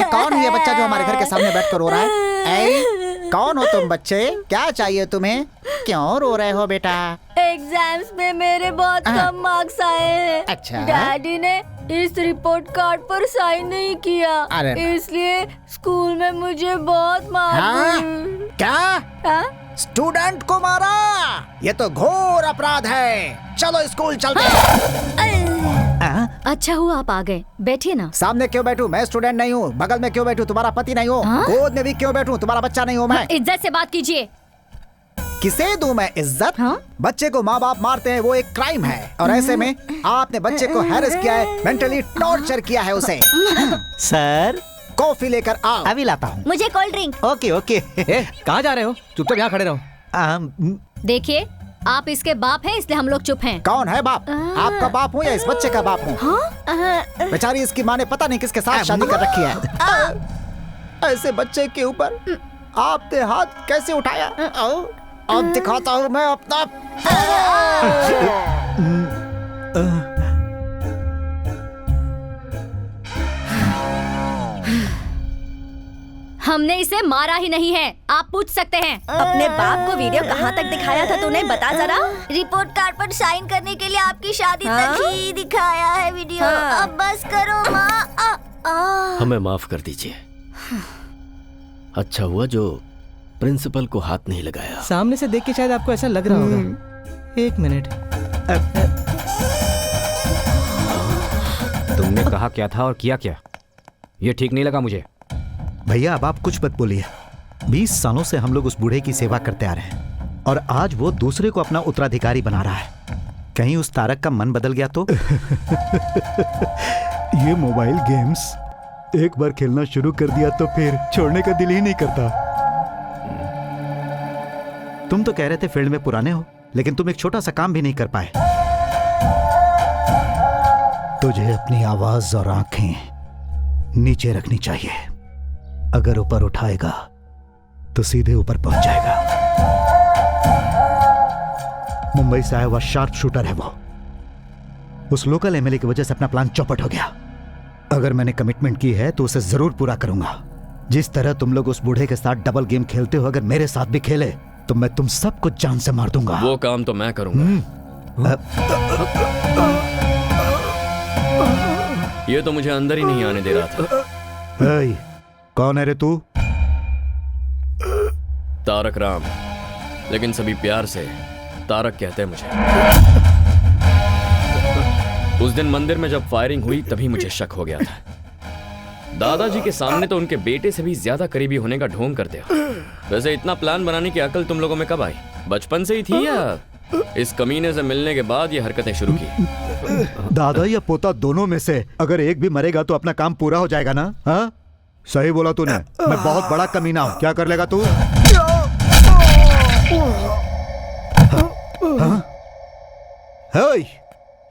कौन है ये बच्चा जो हमारे घर के सामने बैठ कर रो रहा है? कौन हो तुम बच्चे? क्या चाहिए तुम्हें? क्यों रो रहे हो बेटा? एग्जाम्स में मेरे बहुत कम मार्क्स आए हैं। अच्छा। डैडी ने इस रिपोर्ट कार्ड पर साइन नहीं किया, इसलिए स्कूल में मुझे बहुत मार। क्या? स्टूडेंट को मारा? ये तो घोर अपराध है। चलो स्कूल चलते हैं। अच्छा हुआ आप आ गए, बैठिए ना। सामने क्यों बैठूं? मैं स्टूडेंट नहीं हूँ। बगल में क्यों बैठूं? तुम्हारा पति नहीं हूँ। गोद में भी क्यों बैठूं? तुम्हारा बच्चा नहीं हूँ मैं। इज्जत से बात कीजिए। किसे दूं मैं इज्जत? बच्चे को माँ बाप मारते हैं, वो एक क्राइम है। और ऐसे में आपने बच्चे को हैरेस किया है, मेंटली टॉर्चर किया है उसे। सर कॉफी लेकर आओ। अभी लाता हूँ। मुझे कोल्ड ड्रिंक। Okay okay. कहाँ जा रहे हो? चुपचाप यहाँ खड़े रहो। देखिए, आप इसके बाप हैं, इसलिए हम लोग चुप हैं। कौन है बाप? आपका बाप हूँ या इस बच्चे का बाप हूँ? बेचारी इसकी माँ ने पता नहीं किसके साथ शादी कर रखी है। ऐसे बच्चे के ऊपर आपने हाथ कैसे उठाया? अब दिखाता हूँ मैं अपना। हमने इसे मारा ही नहीं है, आप पूछ सकते हैं। अपने बाप को वीडियो कहाँ तक दिखाया था तूने? बता जरा। रिपोर्ट कार्ड पर साइन करने के लिए आपकी शादी तक ही दिखाया है वीडियो। अब बस करो माँ। हमें माफ कर दीजिए। अच्छा हुआ जो प्रिंसिपल को हाथ नहीं लगाया। सामने से देख के शायद आपको ऐसा लग रहा होगा। एक मिनट। तुमने कहा क्या था और किया क्या? ये ठीक नहीं लगा मुझे। भैया अब आप कुछ मत बोलिए। 20 सालों से हम लोग उस बूढ़े की सेवा करते आ रहे हैं और आज वो दूसरे को अपना उत्तराधिकारी बना रहा है। कहीं उस तारक का मन बदल गया तो? ये मोबाइल गेम्स एक बार खेलना शुरू कर दिया तो फिर छोड़ने का दिल ही नहीं करता। तुम तो कह रहे थे फील्ड में पुराने हो, लेकिन तुम एक छोटा सा काम भी नहीं कर पाए। तुझे अपनी आवाज और आंखें नीचे रखनी चाहिए। अगर ऊपर उठाएगा तो सीधे ऊपर पहुंच जाएगा। मुंबई से आया हुआ शार्प शूटर है वो। उस लोकल एमएलए की वजह से अपना प्लान चौपट हो गया। अगर मैंने कमिटमेंट की है तो उसे जरूर पूरा करूंगा। जिस तरह तुम लोग उस बूढ़े के साथ डबल गेम खेलते हो, अगर मेरे साथ भी खेले तो मैं तुम सबको जान से मार दूंगा। वो काम तो मैं करूंगा। ये तो मुझे अंदर ही नहीं आने दे रहा था। कौन है रे तू? तारक राम, लेकिन सभी प्यार से तारक कहते हैं मुझे। उस दिन मंदिर में जब फायरिंग हुई तभी मुझे शक हो गया था। दादाजी के सामने तो उनके बेटे से भी ज्यादा करीबी होने का ढोंग करते हो। वैसे इतना प्लान बनाने की अकल तुम लोगों में कब आई? बचपन से ही थी या इस कमीने से मिलने के बाद ये हरकतें शुरू की? दादा या पोता दोनों में से अगर एक भी मरेगा तो अपना काम पूरा हो जाएगा ना? हाँ, सही बोला तूने। मैं बहुत बड़ा कमीना हूं। क्या कर लेगा तू?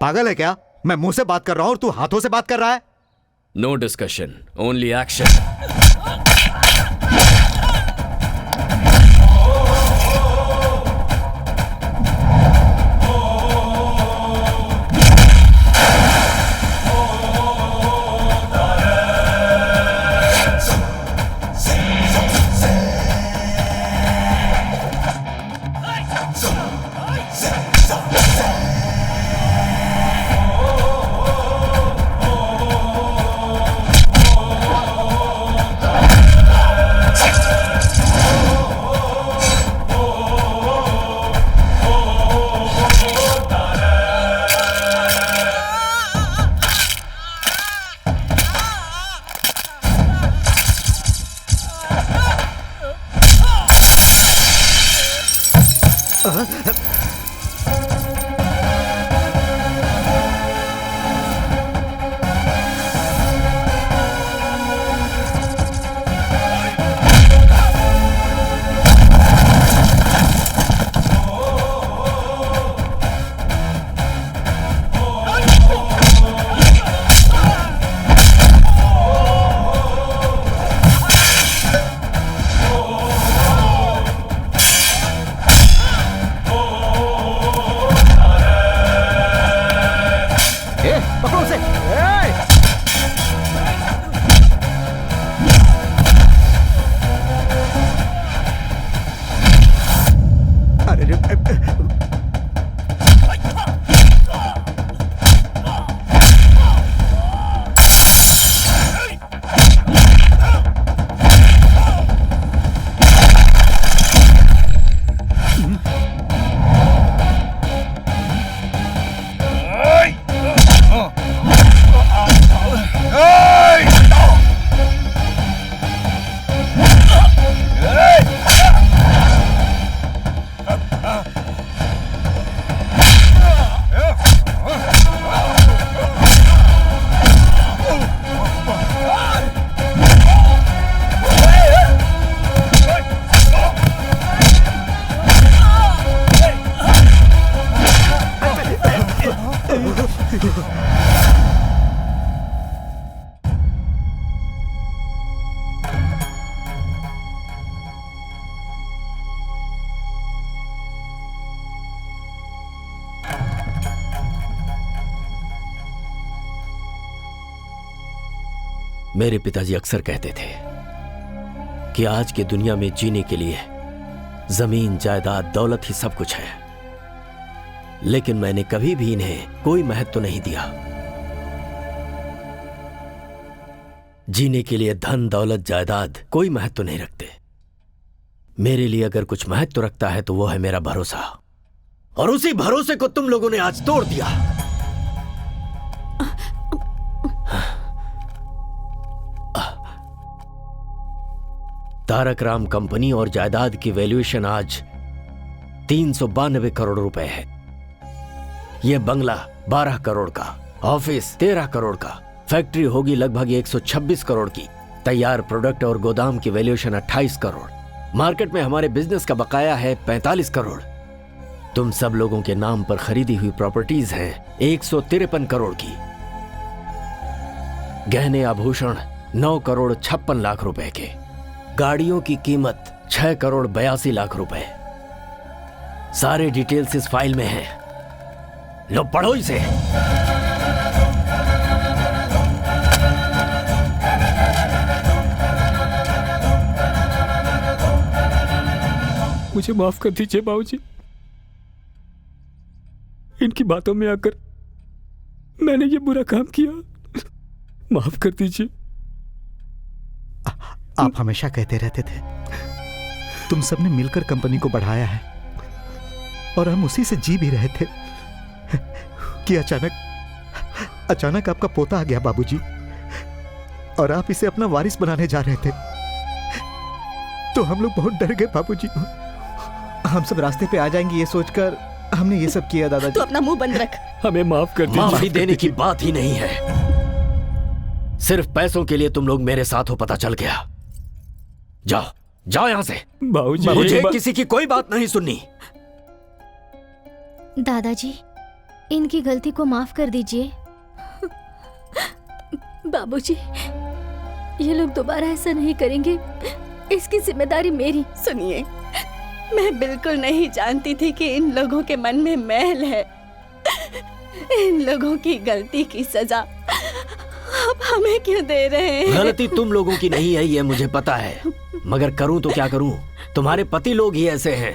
पागल है क्या? मैं मुंह से बात कर रहा हूं और तू हाथों से बात कर रहा है। No discussion, only action. मेरे पिताजी अक्सर कहते थे कि आज की दुनिया में जीने के लिए जमीन, जायदाद, दौलत ही सब कुछ है, लेकिन मैंने कभी भी इन्हें कोई महत्व नहीं दिया। जीने के लिए धन, दौलत, जायदाद कोई महत्व नहीं रखते। मेरे लिए अगर कुछ महत्व रखता है तो वो है मेरा भरोसा, और उसी भरोसे को तुम लोगों ने आज तोड़ दिया। तारक राम कंपनी और जायदाद की वैल्यूएशन आज 392 करोड़ रुपए है। यह बंगला 12 करोड़ का, ऑफिस 13 करोड़ का, फैक्ट्री होगी लगभग 126 करोड़ की, तैयार प्रोडक्ट और गोदाम की वैल्यूएशन 28 करोड़, मार्केट में हमारे बिजनेस का बकाया है 45 करोड़। तुम सब लोगों के नाम पर खरीदी हुई प्रॉपर्टीज हैं 153 करोड़ की, गहने आभूषण 9 करोड़ 56 लाख रुपए के, गाड़ियों की कीमत 6 करोड़ 82 लाख रुपए। सारे डिटेल्स इस फाइल में हैं। लो पढ़ो इसे। मुझे माफ कर दीजिए बाबूजी, इनकी बातों में आकर मैंने ये बुरा काम किया, माफ कर दीजिए। आप हमेशा कहते रहते थे तुम सबने मिलकर कंपनी को बढ़ाया है, और हम उसी से जी भी रहे थे कि अचानक आपका पोता आ गया बाबूजी, और आप इसे अपना वारिस बनाने जा रहे थे। तो हम लोग बहुत डर गए बाबूजी। हम सब रास्ते पे आ जाएंगे ये सोचकर हमने ये सब किया दादाजी। तू अपना मुंह बंद रख। हमें माफ कर दीजिए। माफी देने की बात ही नहीं है, सिर्फ पैसों के लिए तुम लोग मेरे साथ हो, पता चल गया। जाओ जाओ यहां से। बाबूजी, मुझे किसी की कोई बात नहीं सुननी। दादाजी, इनकी गलती को माफ कर दीजिए। बाबूजी, ये लोग दोबारा ऐसा नहीं करेंगे, इसकी जिम्मेदारी मेरी। सुनिए, मैं बिल्कुल नहीं जानती थी कि इन लोगों के मन में मैल है। इन लोगों की गलती की सजा आप हमें क्यों दे रहे हैं? गलती तुम लोगों की नहीं है, ये मुझे पता है, मगर करूं तो क्या करूं? तुम्हारे पति लोग ही ऐसे हैं।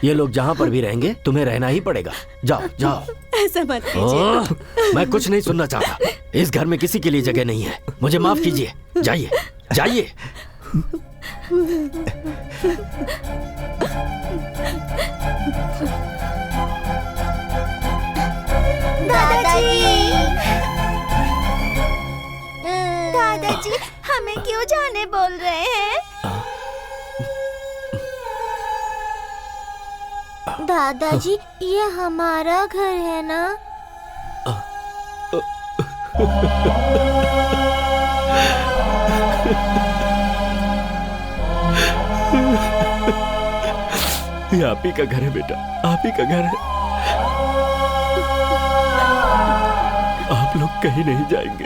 ये लोग जहां पर भी रहेंगे तुम्हें रहना ही पड़ेगा। जाओ जाओ। ऐसा मत कीजिए। मैं कुछ नहीं सुनना चाहता। इस घर में किसी के लिए जगह नहीं है। मुझे माफ कीजिए। जाइए जाइए। दादाजी, हमें क्यों जाने बोल रहे हैं? दादाजी, ये हमारा घर है ना? ये आप ही का घर है बेटा, आप ही का घर है। आप लोग कहीं नहीं जाएंगे।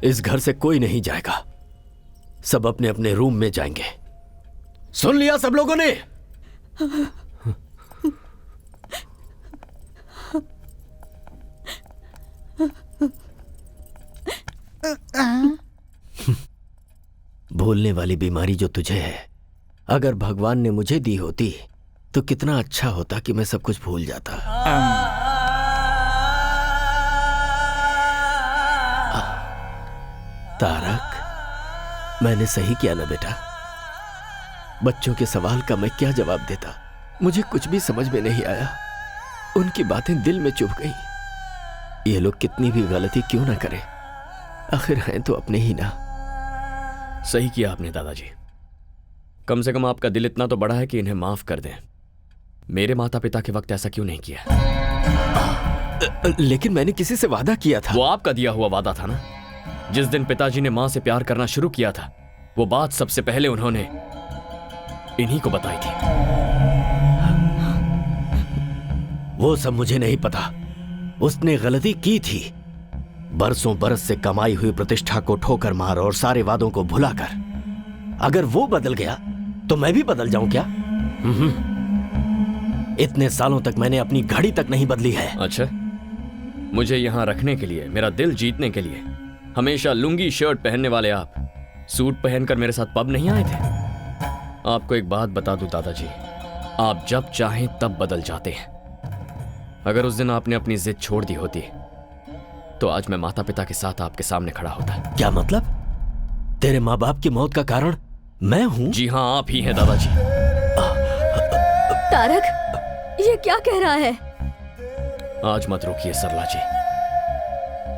इस घर से कोई नहीं जाएगा, सब अपने अपने रूम में जाएंगे। सुन लिया सब लोगों ने? भूलने वाली बीमारी जो तुझे है, अगर भगवान ने मुझे दी होती तो कितना अच्छा होता कि मैं सब कुछ भूल जाता। तारक, मैंने सही किया ना बेटा? बच्चों के सवाल का मैं क्या जवाब देता? मुझे कुछ भी समझ में नहीं आया। उनकी बातें दिल में चुभ गई। ये लोग कितनी भी गलती क्यों ना करें, आखिर हैं तो अपने ही ना। सही किया आपने दादाजी। कम से कम आपका दिल इतना तो बड़ा है कि इन्हें माफ कर दें। मेरे माता पिता के वक्त ऐसा क्यों नहीं किया? लेकिन मैंने किसी से वादा किया था। वो आपका दिया हुआ वादा था ना। जिस दिन पिताजी ने मां से प्यार करना शुरू किया था, वो बात सबसे पहले उन्होंने इन्हीं को बताई थी। वो सब मुझे नहीं पता। उसने गलती की थी। बरसों बरस से कमाई हुई प्रतिष्ठा को ठोकर मार और सारे वादों को भुलाकर अगर वो बदल गया तो मैं भी बदल जाऊं क्या? इतने सालों तक मैंने अपनी घड़ी तक नहीं बदली है। अच्छा, मुझे यहां रखने के लिए, मेरा दिल जीतने के लिए हमेशा लुंगी शर्ट पहनने वाले आप सूट पहनकर मेरे साथ पब नहीं आए थे? आपको एक बात बता दूं दादाजी, आप जब चाहें तब बदल जाते हैं। अगर उस दिन आपने अपनी जिद छोड़ दी होती तो आज मैं माता पिता के साथ आपके सामने खड़ा होता। क्या मतलब? तेरे माँ बाप की मौत का कारण मैं हूं? जी हाँ, आप ही हैं दादाजी। तारक, ये क्या कह रहा है? आज मत रोकिए सरला जी।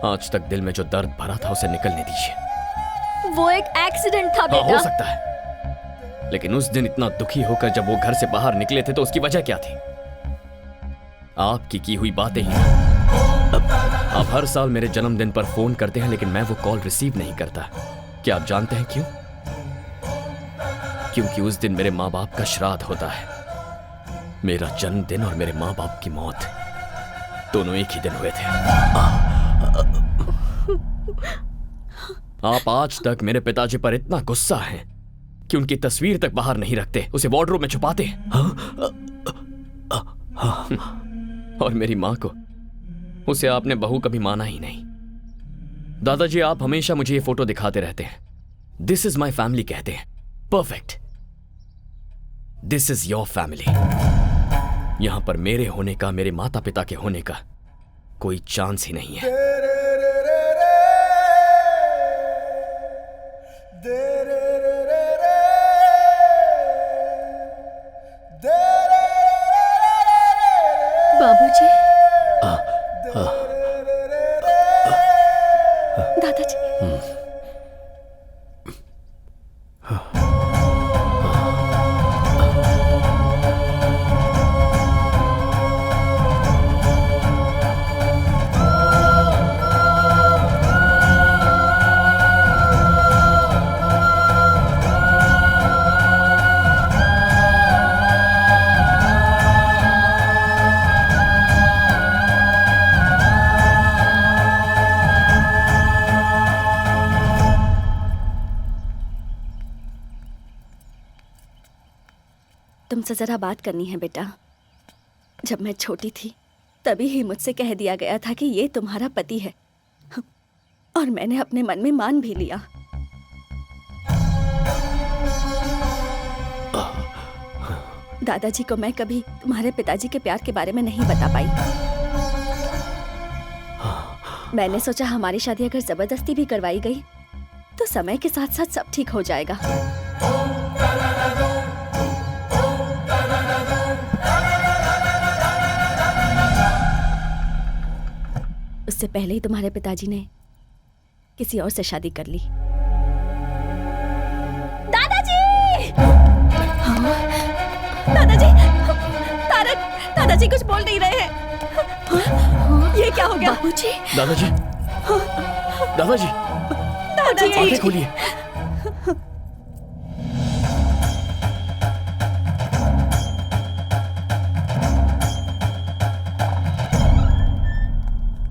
आज तक दिल में जो दर्द भरा था उसे निकलने दीजिए। वो एक एक्सीडेंट था बेटा। हो सकता है, लेकिन उस दिन इतना दुखी होकर जब वो घर से बाहर निकले थे तो उसकी वजह क्या थी? आपकी की हुई बातें ही। आप हर साल मेरे जन्मदिन पर फोन करते हैं लेकिन मैं वो कॉल रिसीव नहीं करता। क्या आप जानते हैं क्यों? क्योंकि उस दिन मेरे माँ बाप का श्राद्ध होता है। मेरा जन्मदिन और मेरे माँ बाप की मौत दोनों एक ही दिन हुए थे। आप आज तक मेरे पिताजी पर इतना गुस्सा हैं कि उनकी तस्वीर तक बाहर नहीं रखते, उसे वार्डरोब में छुपाते हैं। और मेरी मां को, उसे आपने बहू कभी माना ही नहीं। दादाजी, आप हमेशा मुझे ये फोटो दिखाते रहते हैं। दिस इज माई फैमिली कहते हैं। Perfect, this is your family. यहां पर मेरे होने का, मेरे माता पिता के होने का कोई चांस ही नहीं है। बाबूजी, दादाजी, तुमसे जरा बात करनी है बेटा। जब मैं छोटी थी तभी ही मुझसे कह दिया गया था कि ये तुम्हारा पति है, और मैंने अपने मन में मान भी लिया। दादाजी को मैं कभी तुम्हारे पिताजी के प्यार के बारे में नहीं बता पाई। मैंने सोचा हमारी शादी अगर जबरदस्ती भी करवाई गई तो समय के साथ साथ सब ठीक हो जाएगा। उससे पहले ही तुम्हारे पिताजी ने किसी और से शादी कर ली। दादाजी! हाँ? दादाजी! तारक! दादाजी कुछ बोल नहीं रहे हैं। ये क्या हो गया? बाबूजी! दादाजी! दादाजी! दादाजी! आंखें खोलिए।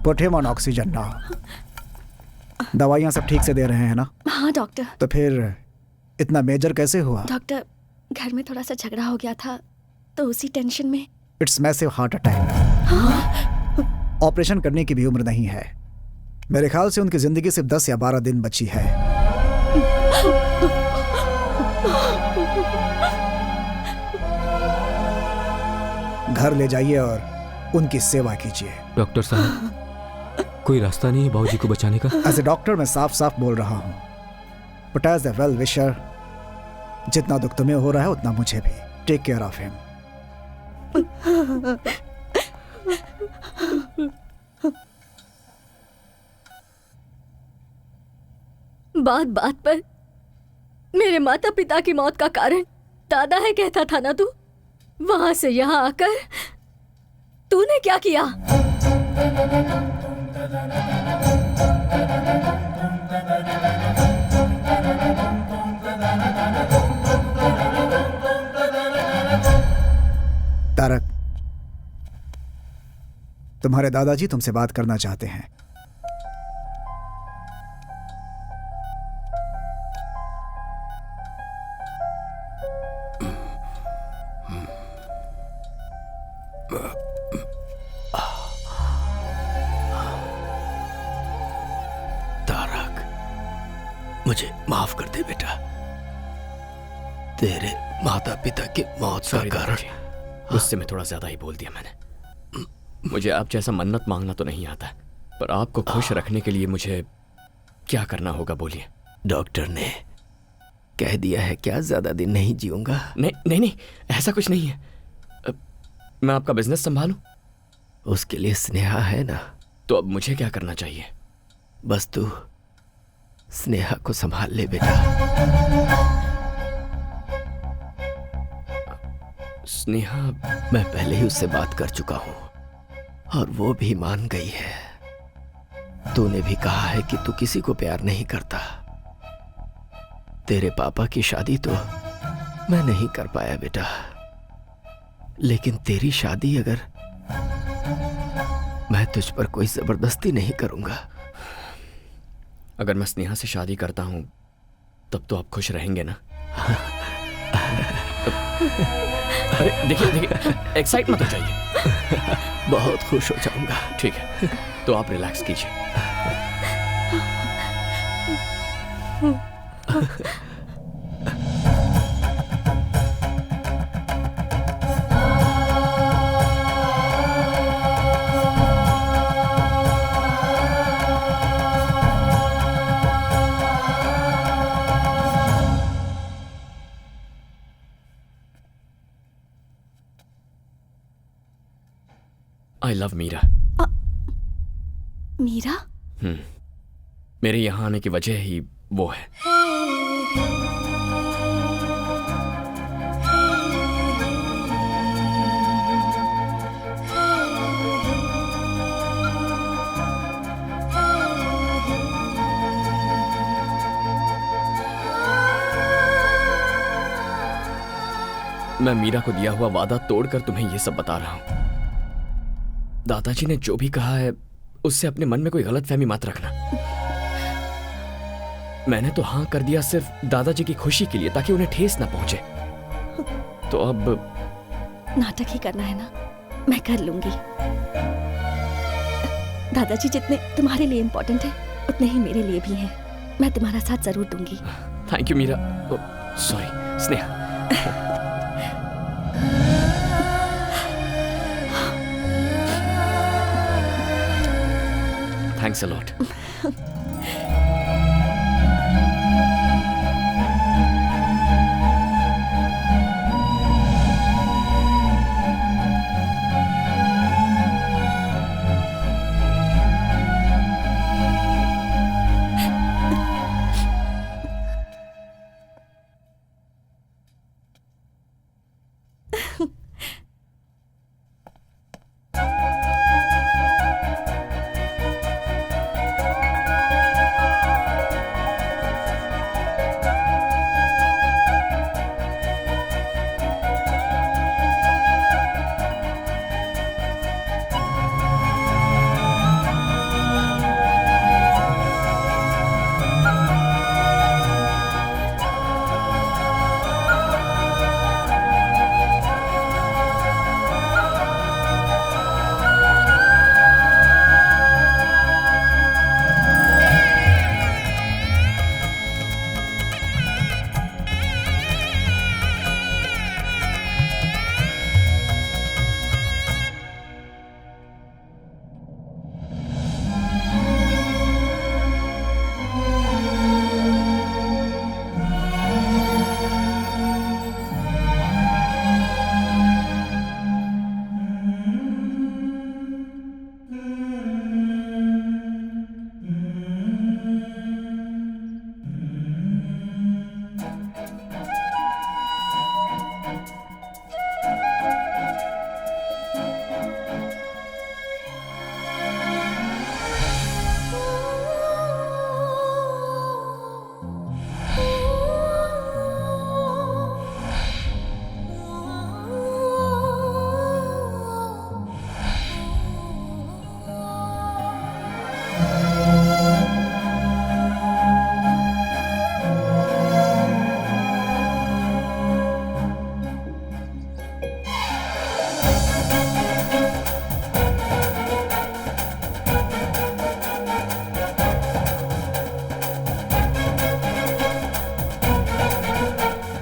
Put him on oxygen now. दवाइयाँ सब ठीक से दे रहे हैं ना? हाँ डॉक्टर। तो फिर इतना मेजर कैसे हुआ? डॉक्टर, घर में थोड़ा सा झगड़ा हो गया था तो उसी टेंशन में। It's massive heart attack. Operation करने की भी उम्र नहीं है। मेरे ख्याल से उनकी जिंदगी सिर्फ 10 या 12 दिन बची है। घर ले जाइए और उनकी सेवा कीजिए। डॉक्टर साहब, कोई रास्ता नहीं है बाबूजी को बचाने का? एज ए डॉक्टर मैं साफ साफ बोल रहा हूँ, but as a well wisher, जितना दुख तुम्हें हो रहा है उतना मुझे भी। Take care of him. बात बात पर मेरे माता पिता की मौत का कारण दादा है कहता था ना तू? वहां से यहां आकर तूने क्या किया? तारक, तुम्हारे दादाजी तुमसे बात करना चाहते हैं। तारक, मुझे माफ कर दे बेटा। तेरे माता पिता की मौत का कारण गुस्से में थोड़ा ज्यादा ही बोल दिया मैंने। मुझे आप जैसा मन्नत मांगना तो नहीं आता, पर आपको खुश रखने के लिए मुझे क्या करना होगा बोलिए। डॉक्टर ने कह दिया है क्या ज्यादा दिन नहीं जीऊंगा? नहीं नहीं नहीं, ऐसा कुछ नहीं है। मैं आपका बिजनेस संभालूं? उसके लिए स्नेहा है ना। तो अब मुझे क्या करना चाहिए? बस तू स्नेहा को संभाल ले बेटा। स्नेहा? मैं पहले ही उससे बात कर चुका हूं और वो भी मान गई है। तूने भी कहा है कि तू किसी को प्यार नहीं करता। तेरे पापा की शादी तो मैं नहीं कर पाया बेटा, लेकिन तेरी शादी अगर मैं तुझ पर कोई जबरदस्ती नहीं करूंगा। अगर मैं स्नेहा से शादी करता हूं तब तो आप खुश रहेंगे ना? अरे देखिए देखिए, एक्साइट मत हो जाइए। बहुत खुश हो जाऊंगा। ठीक है, तो आप रिलैक्स कीजिए। I love Meera. मीरा? मेरे यहां आने की वजह ही वो है। मैं मीरा को दिया हुआ वादा तोड़कर तुम्हें यह सब बता रहा हूं। दादाजी ने जो भी कहा है उससे अपने मन में कोई गलतफहमी मत रखना। मैंने तो हां कर दिया सिर्फ दादाजी की खुशी के लिए, ताकि उन्हें ठेस ना पहुंचे। तो अब नाटक ही करना है ना? मैं कर लूंगी। दादाजी जितने तुम्हारे लिए इंपॉर्टेंट है उतने ही मेरे लिए भी हैं। मैं तुम्हारा साथ जरूर दूंगी। Thank you Meera. Sorry Sneha. Thanks a lot.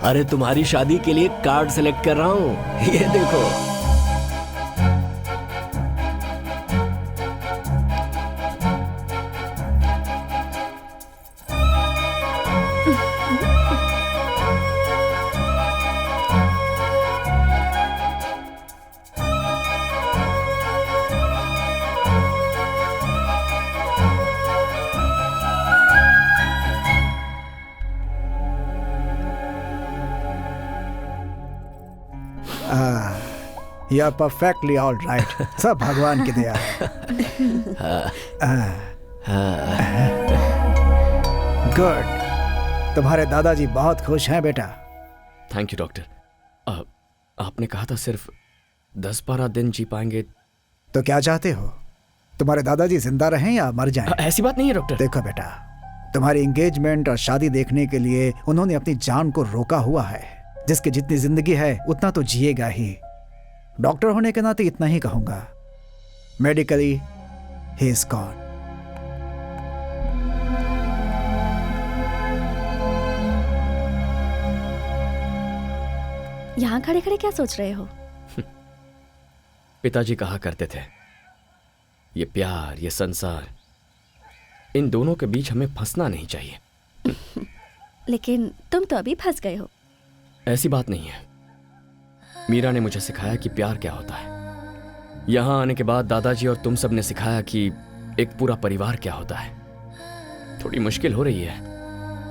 अरे तुम्हारी शादी के लिए कार्ड सेलेक्ट कर रहा हूँ, ये देखो। You are perfectly all right. सब भगवान की दया है। गुड, तुम्हारे दादाजी बहुत खुश हैं बेटा। Thank you doctor. आपने कहा था सिर्फ 10-12 दिन जी पाएंगे। तो क्या चाहते हो, तुम्हारे दादाजी जिंदा रहें या मर जाएं? ऐसी बात नहीं है डॉक्टर। देखो बेटा, तुम्हारी एंगेजमेंट और शादी देखने के लिए उन्होंने अपनी जान को रोका हुआ है। जिसकी जितनी जिंदगी है उतना तो जिएगा ही। डॉक्टर होने के नाते इतना ही कहूंगा, मेडिकली ही इज गॉन। यहाँ खड़े खड़े क्या सोच रहे हो? पिताजी कहा करते थे, ये प्यार, ये संसार, इन दोनों के बीच हमें फंसना नहीं चाहिए। लेकिन तुम तो अभी फंस गए हो। ऐसी बात नहीं है। मीरा ने मुझे सिखाया कि प्यार क्या होता है। यहाँ आने के बाद दादाजी और तुम सब ने सिखाया कि एक पूरा परिवार क्या होता है। थोड़ी मुश्किल हो रही है,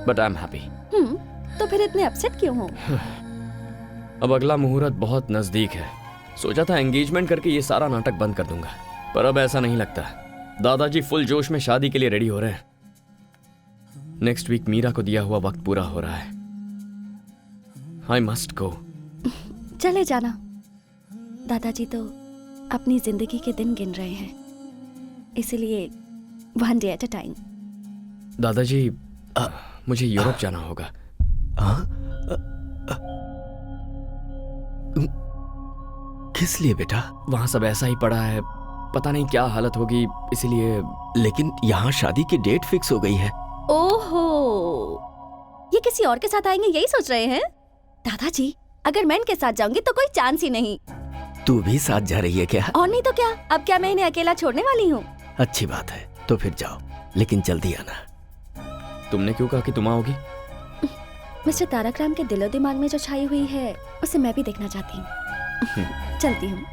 बट आई एम हैप्पी। तो फिर इतने अपसेट क्यों हो? अब अगला मुहूर्त बहुत नजदीक है। सोचा था एंगेजमेंट करके ये सारा नाटक बंद कर दूंगा, पर अब ऐसा नहीं लगता। दादाजी फुल जोश में शादी के लिए रेडी हो रहे हैं। नेक्स्ट वीक मीरा को दिया हुआ वक्त पूरा हो रहा है। I must go. चले जाना। दादाजी तो अपनी जिंदगी के दिन गिन रहे हैं, इसलिए 1 day at a time। दादाजी, मुझे यूरोप जाना होगा। किस लिए बेटा? वहां सब ऐसा ही पड़ा है, पता नहीं क्या हालत होगी, इसीलिए। लेकिन यहाँ शादी की डेट फिक्स हो गई है। ओहो, ये किसी और के साथ आएंगे यही सोच रहे हैं? दादाजी, अगर मैं इनके साथ जाऊंगी तो कोई चांस ही नहीं। तू भी साथ जा रही है क्या? और नहीं तो क्या, अब क्या मैं इन्हें अकेला छोड़ने वाली हूँ? अच्छी बात है, तो फिर जाओ, लेकिन जल्दी आना। तुमने क्यों कहा कि तुम आओगी? मिस्टर तारक राम के दिलो दिमाग में जो छाई हुई है उसे मैं भी देखना चाहती हूँ। चलती हूँ।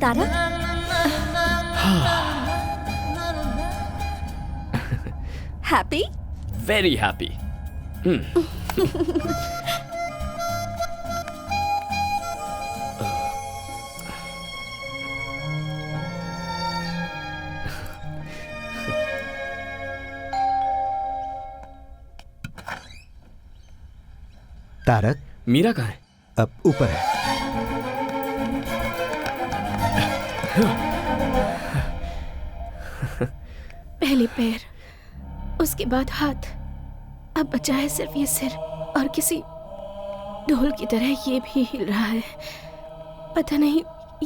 Tarak, happy? Very happy. Tarak, Meera कहाँ है? अब ऊपर है। पहले पैर, उसके बाद हाथ, अब बचा है सिर्फ ये सिर, और किसी ढोल की तरह ये भी हिल रहा है। पता नहीं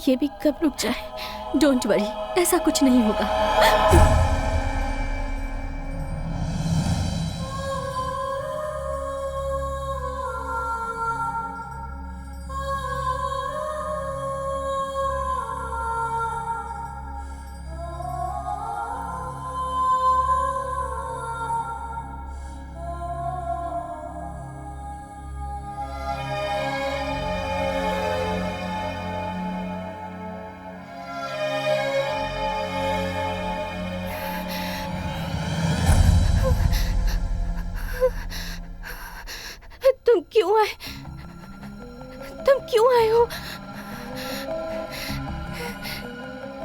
ये भी कब रुक जाए। डोंट वरी, ऐसा कुछ नहीं होगा। तुम क्यों आए हो?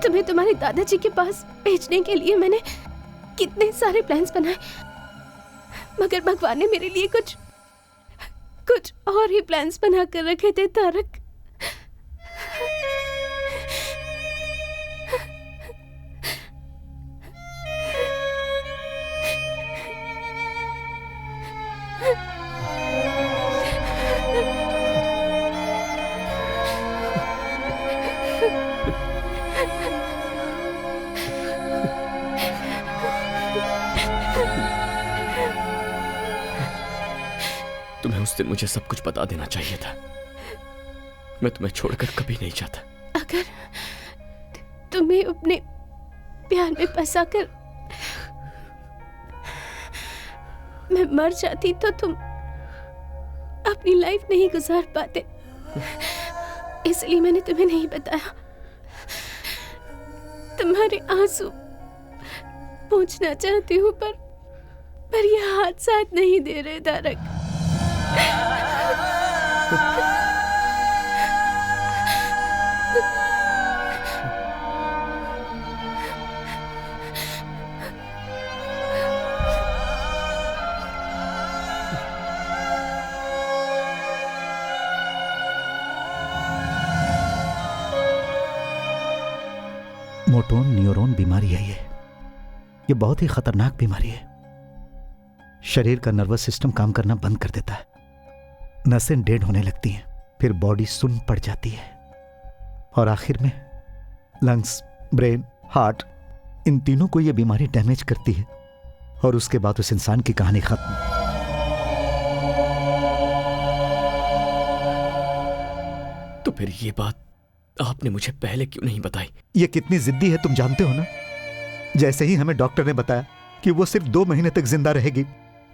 तुम्हें तुम्हारे दादाजी के पास भेजने के लिए मैंने कितने सारे प्लान्स बनाए, मगर भगवान ने मेरे लिए कुछ और ही प्लान्स बना कर रखे थे तारक। तुम्हें उस दिन मुझे सब कुछ बता देना चाहिए था। मैं तुम्हें छोड़कर कभी नहीं जाता। अगर तुम्हें अपने प्यार में फंसाकर मैं मर जाती तो तुम अपनी लाइफ नहीं गुजार पाते, इसलिए मैंने तुम्हें नहीं बताया। तुम्हारे आंसू पूछना चाहती हूँ पर ये हाथ साथ नहीं दे रहे तारक। मोटोन न्यूरॉन बीमारी है ये बहुत ही खतरनाक बीमारी है। शरीर का नर्वस सिस्टम काम करना बंद कर देता है, नसें डेड होने लगती हैं, फिर बॉडी सुन्न पड़ जाती है और आखिर में लंग्स, ब्रेन, हार्ट, इन तीनों को यह बीमारी डैमेज करती है और उसके बाद उस इंसान की कहानी खत्म। तो फिर ये बात आपने मुझे पहले क्यों नहीं बताई? ये कितनी जिद्दी है तुम जानते हो ना। जैसे ही हमें डॉक्टर ने बताया कि वो सिर्फ 2 महीने तक जिंदा रहेगी,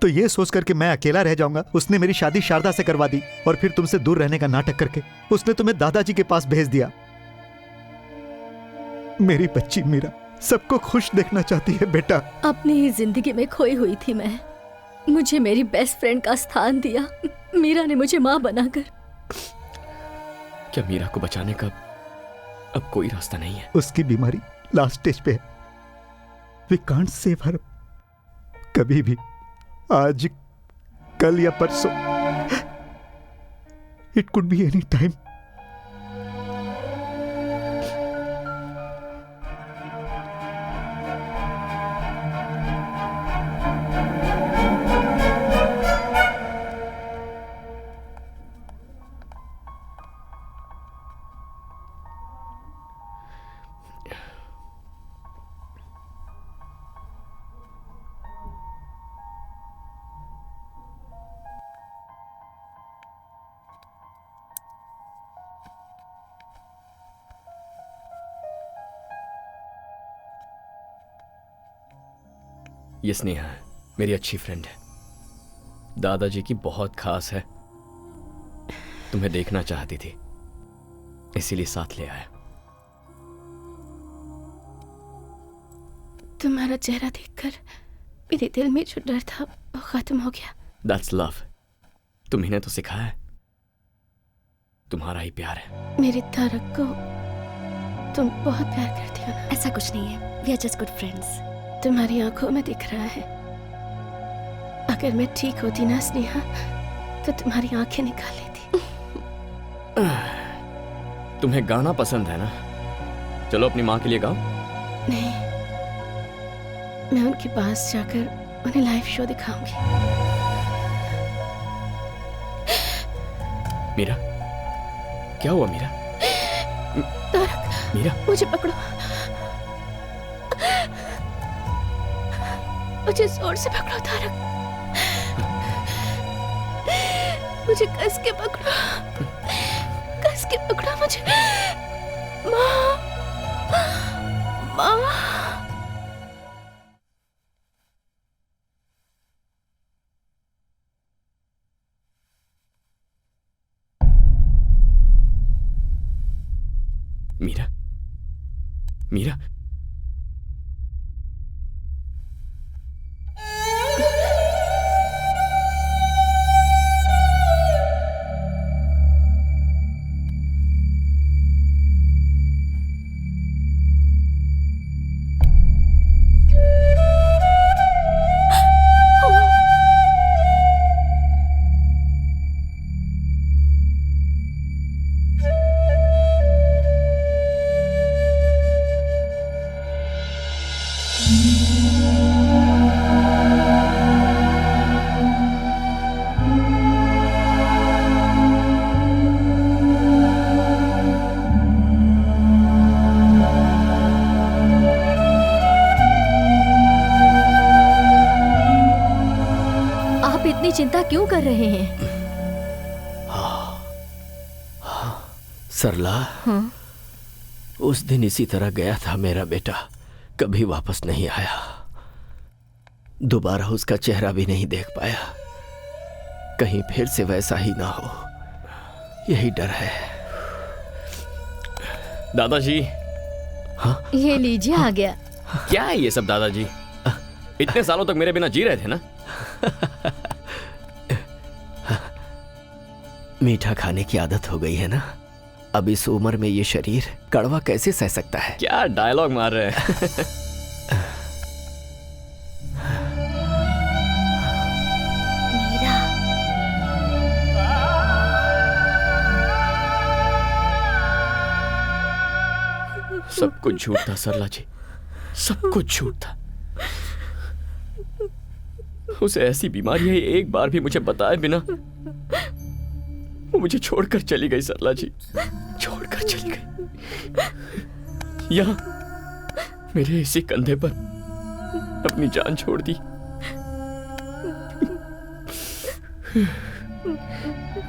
तो ये सोचकर कि मैं अकेला रह जाऊंगा, उसने मेरी शादी शारदा से करवा दी और फिर तुमसे दूर रहने का नाटक करके उसने तुम्हें दादाजी के पास भेज दिया। मेरी बच्ची मीरा सबको खुश देखना चाहती है बेटा। अपनी ही जिंदगी में खोई हुई थी मैं, मुझे मेरी बेस्ट फ्रेंड का स्थान दिया। मीरा ने मुझे माँ बनाकर। क्या मीरा को बचाने का अब कोई रास्ता नहीं है? उसकी बीमारी लास्ट स्टेज पे है। We can't save her. कभी भी, आज, कल या परसों, it could be any time. ये स्नेहा है, मेरी अच्छी फ्रेंड है, दादाजी की बहुत खास है। तुम्हें देखना चाहती थी, इसीलिए साथ ले आया। तुम्हारा चेहरा देखकर मेरे दिल में जो डर था वो खत्म हो गया। That's love। तुम्ही ने तो सिखाया है, तुम्हारा ही प्यार है। मेरे तारक को तुम बहुत प्यार करती हो ना? ऐसा कुछ नहीं है, we are just good friends। तुम्हारी आंखों में दिख रहा है। अगर मैं ठीक होती ना स्नेहा, तो तुम्हारी आंखें निकाल लेती। तुम्हें गाना पसंद है ना? चलो अपनी माँ के लिए गाओ। नहीं, मैं उनके पास जाकर उन्हें लाइव शो दिखाऊंगी। मीरा, क्या हुआ मीरा? तारक, मीरा, मुझे पकड़ो, मुझे जोर से पकड़ो तारक, मुझे कस के पकड़ो, कस के पकड़ो मुझे। माँ, माँ। मीरा, मीरा, इतनी चिंता क्यों कर रहे हैं? सरला, हाँ? उस दिन इसी तरह गया था मेरा बेटा, कभी वापस नहीं आया। दोबारा उसका चेहरा भी नहीं देख पाया। कहीं फिर से वैसा ही ना हो, यही डर है। दादाजी। हाँ? ये लीजिए, आ गया। क्या है ये सब दादाजी? इतने सालों तक मेरे बिना जी रहे थे ना? मीठा खाने की आदत हो गई है ना, अब इस उम्र में ये शरीर कड़वा कैसे सह सकता है? क्या डायलॉग मार रहे हैं? मीरा, सब कुछ झूठ था सरला जी, सब कुछ झूठ था। उसे ऐसी बीमारी है, एक बार भी मुझे बताए बिना वो मुझे छोड़कर चली गई। सरला जी छोड़कर चली गई, यहाँ मेरे इसी कंधे पर अपनी जान छोड़ दी।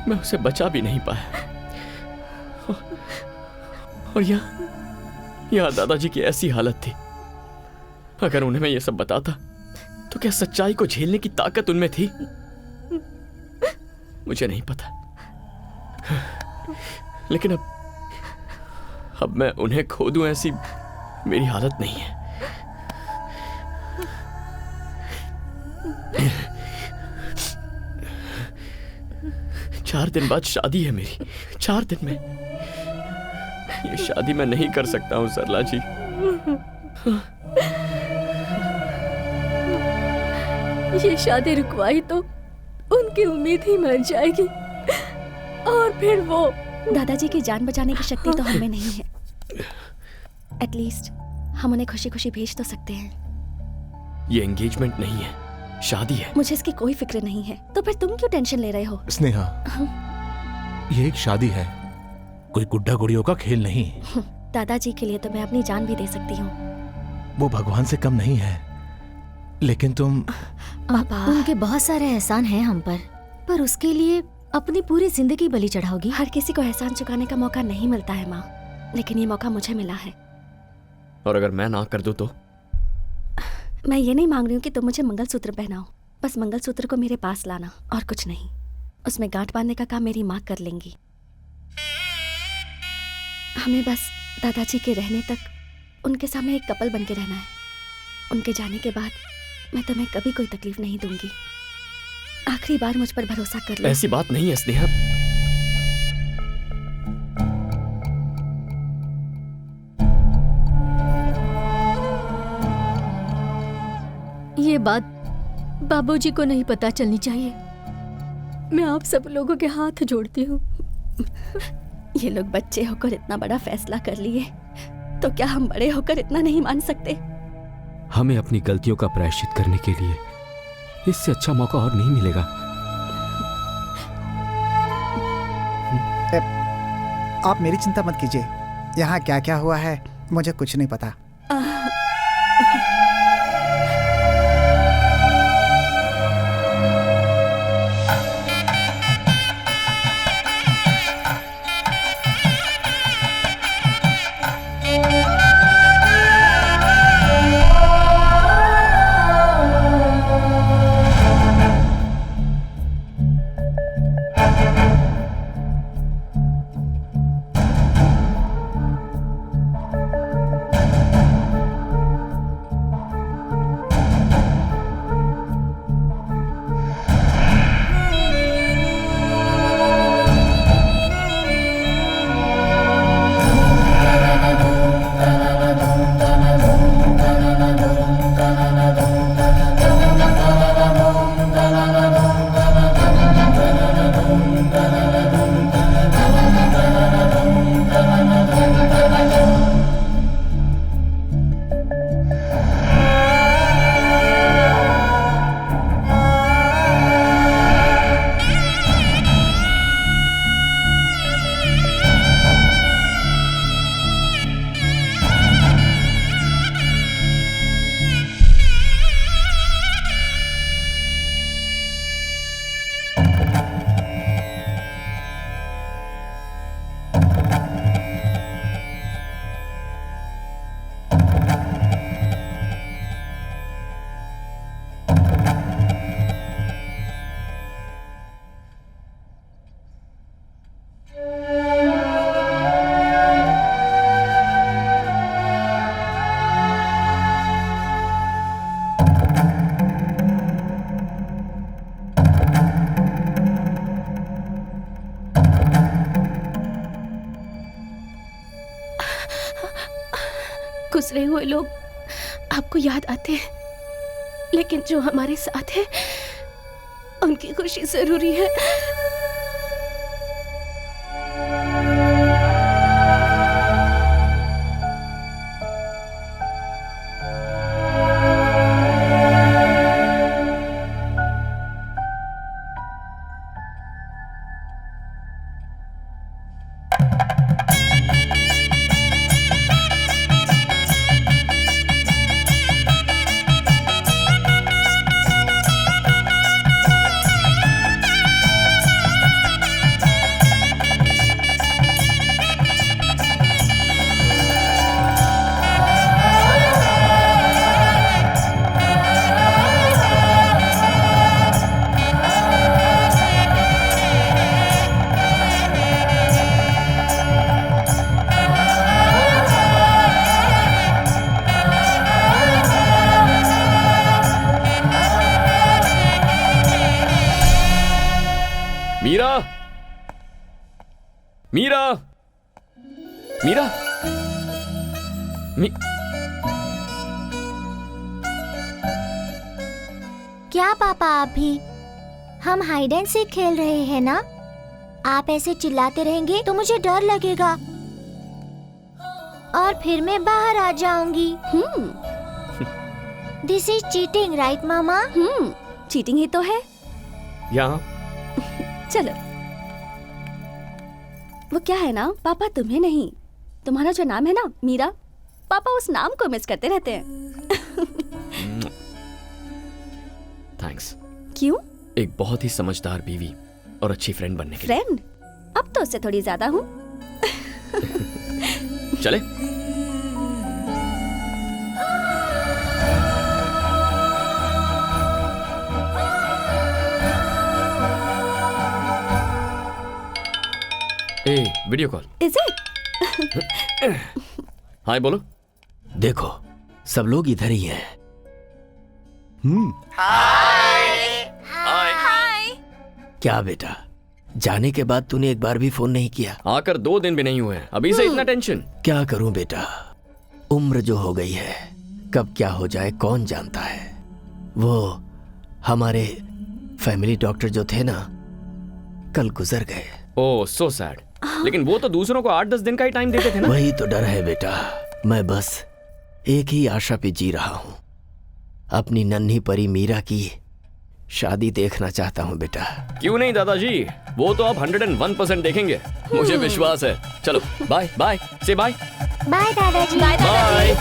मैं उसे बचा भी नहीं पाया। और यहाँ दादाजी की ऐसी हालत थी, अगर उन्हें मैं ये सब बताता तो क्या सच्चाई को झेलने की ताकत उनमें थी? मुझे नहीं पता। लेकिन अब मैं उन्हें खो दूं, ऐसी मेरी हालत नहीं है। चार दिन बाद शादी है मेरी, 4 दिन में। ये शादी मैं नहीं कर सकता हूं सरला जी। ये शादी रुकवाई तो उनकी उम्मीद ही मर जाएगी, और फिर वो दादाजी की जान बचाने की शक्ति तो हमें नहीं है। एटलीस्ट हम उन्हें खुशी खुशी भेज तो सकते हैं। ये एंगेजमेंट नहीं है, शादी है। मुझे इसकी कोई फिक्र नहीं है, तो फिर तुम क्यों टेंशन ले रहे हो? स्नेहा, ये एक शादी है, कोई गुड्डा गुड़ियों का खेल नहीं। दादाजी के लिए तो मैं अपनी जान भी दे सकती हूँ। वो भगवान से कम नहीं है, लेकिन तुम उनके बहुत सारे एहसान हैं हम पर उसके लिए अपनी पूरी जिंदगी बलि चढ़ाओगी? हर किसी को एहसान चुकाने का मौका नहीं मिलता है माँ, लेकिन ये मौका मुझे मिला है। और अगर मैं ना कर दूं तो? मैं ये नहीं मांग रही हूँ कि तुम मुझे मंगलसूत्र पहनाओ, बस मंगलसूत्र को मेरे पास लाना और कुछ नहीं। उसमें गांठ बांधने का काम मेरी माँ कर लेंगी। हमें बस दादाजी के रहने तक उनके सामने एक कपल बन के रहना है। उनके जाने के बाद मैं तुम्हें कभी कोई तकलीफ नहीं दूंगी। आखिरी बार मुझ पर भरोसा कर लो। ऐसी बात नहीं है स्नेहा। ये बात बाबूजी को नहीं पता चलनी चाहिए। मैं आप सब लोगों के हाथ जोड़ती हूँ। ये लोग बच्चे होकर इतना बड़ा फैसला कर लिए, तो क्या हम बड़े होकर इतना नहीं मान सकते? हमें अपनी गलतियों का प्रायश्चित करने के लिए इससे अच्छा मौका और नहीं मिलेगा। आप मेरी चिंता मत कीजिए, यहाँ क्या क्या हुआ है मुझे कुछ नहीं पता। गुजरे हुए लोग आपको याद आते हैं, लेकिन जो हमारे साथ है उनकी खुशी जरूरी है। मीरा, मीरा, मीरा, क्या पापा आप भी? हम हाइड एंड सीक खेल रहे हैं ना? आप ऐसे चिल्लाते रहेंगे तो मुझे डर लगेगा और फिर मैं बाहर आ जाऊंगी। दिस इज चीटिंग, राइट मामा? चीटिंग ही तो है। यहाँ चलो। वो क्या है ना, पापा तुम्हें नहीं, तुम्हारा जो नाम है ना मीरा, पापा उस नाम को मिस करते रहते हैं। थैंक्स। क्यों? एक बहुत ही समझदार बीवी और अच्छी फ्रेंड बनने के फ्रेंड? अब तो उससे थोड़ी ज्यादा हूँ। चले। Video call. Is it? Hi बोलो। देखो सब लोग इधर ही हैं। हाय। क्या बेटा, जाने के बाद तूने एक बार भी फोन नहीं किया? आकर 2 दिन भी नहीं हुए हैं, अभी से इतना टेंशन? क्या करूं बेटा, उम्र जो हो गई है, कब क्या हो जाए कौन जानता है। वो हमारे फैमिली डॉक्टर जो थे ना, कल गुजर गए। ओह सो सैड। लेकिन वो तो दूसरों को 8-10 दिन का ही टाइम देते थे ना। वही तो डर है बेटा, मैं बस एक ही आशा पे जी रहा हूं, अपनी नन्ही परी मीरा की शादी देखना चाहता हूं बेटा। क्यों नहीं दादाजी, वो तो आप 101% देखेंगे, मुझे विश्वास है। चलो बाय बाय, से बाय। बाय दादाजी। बाय।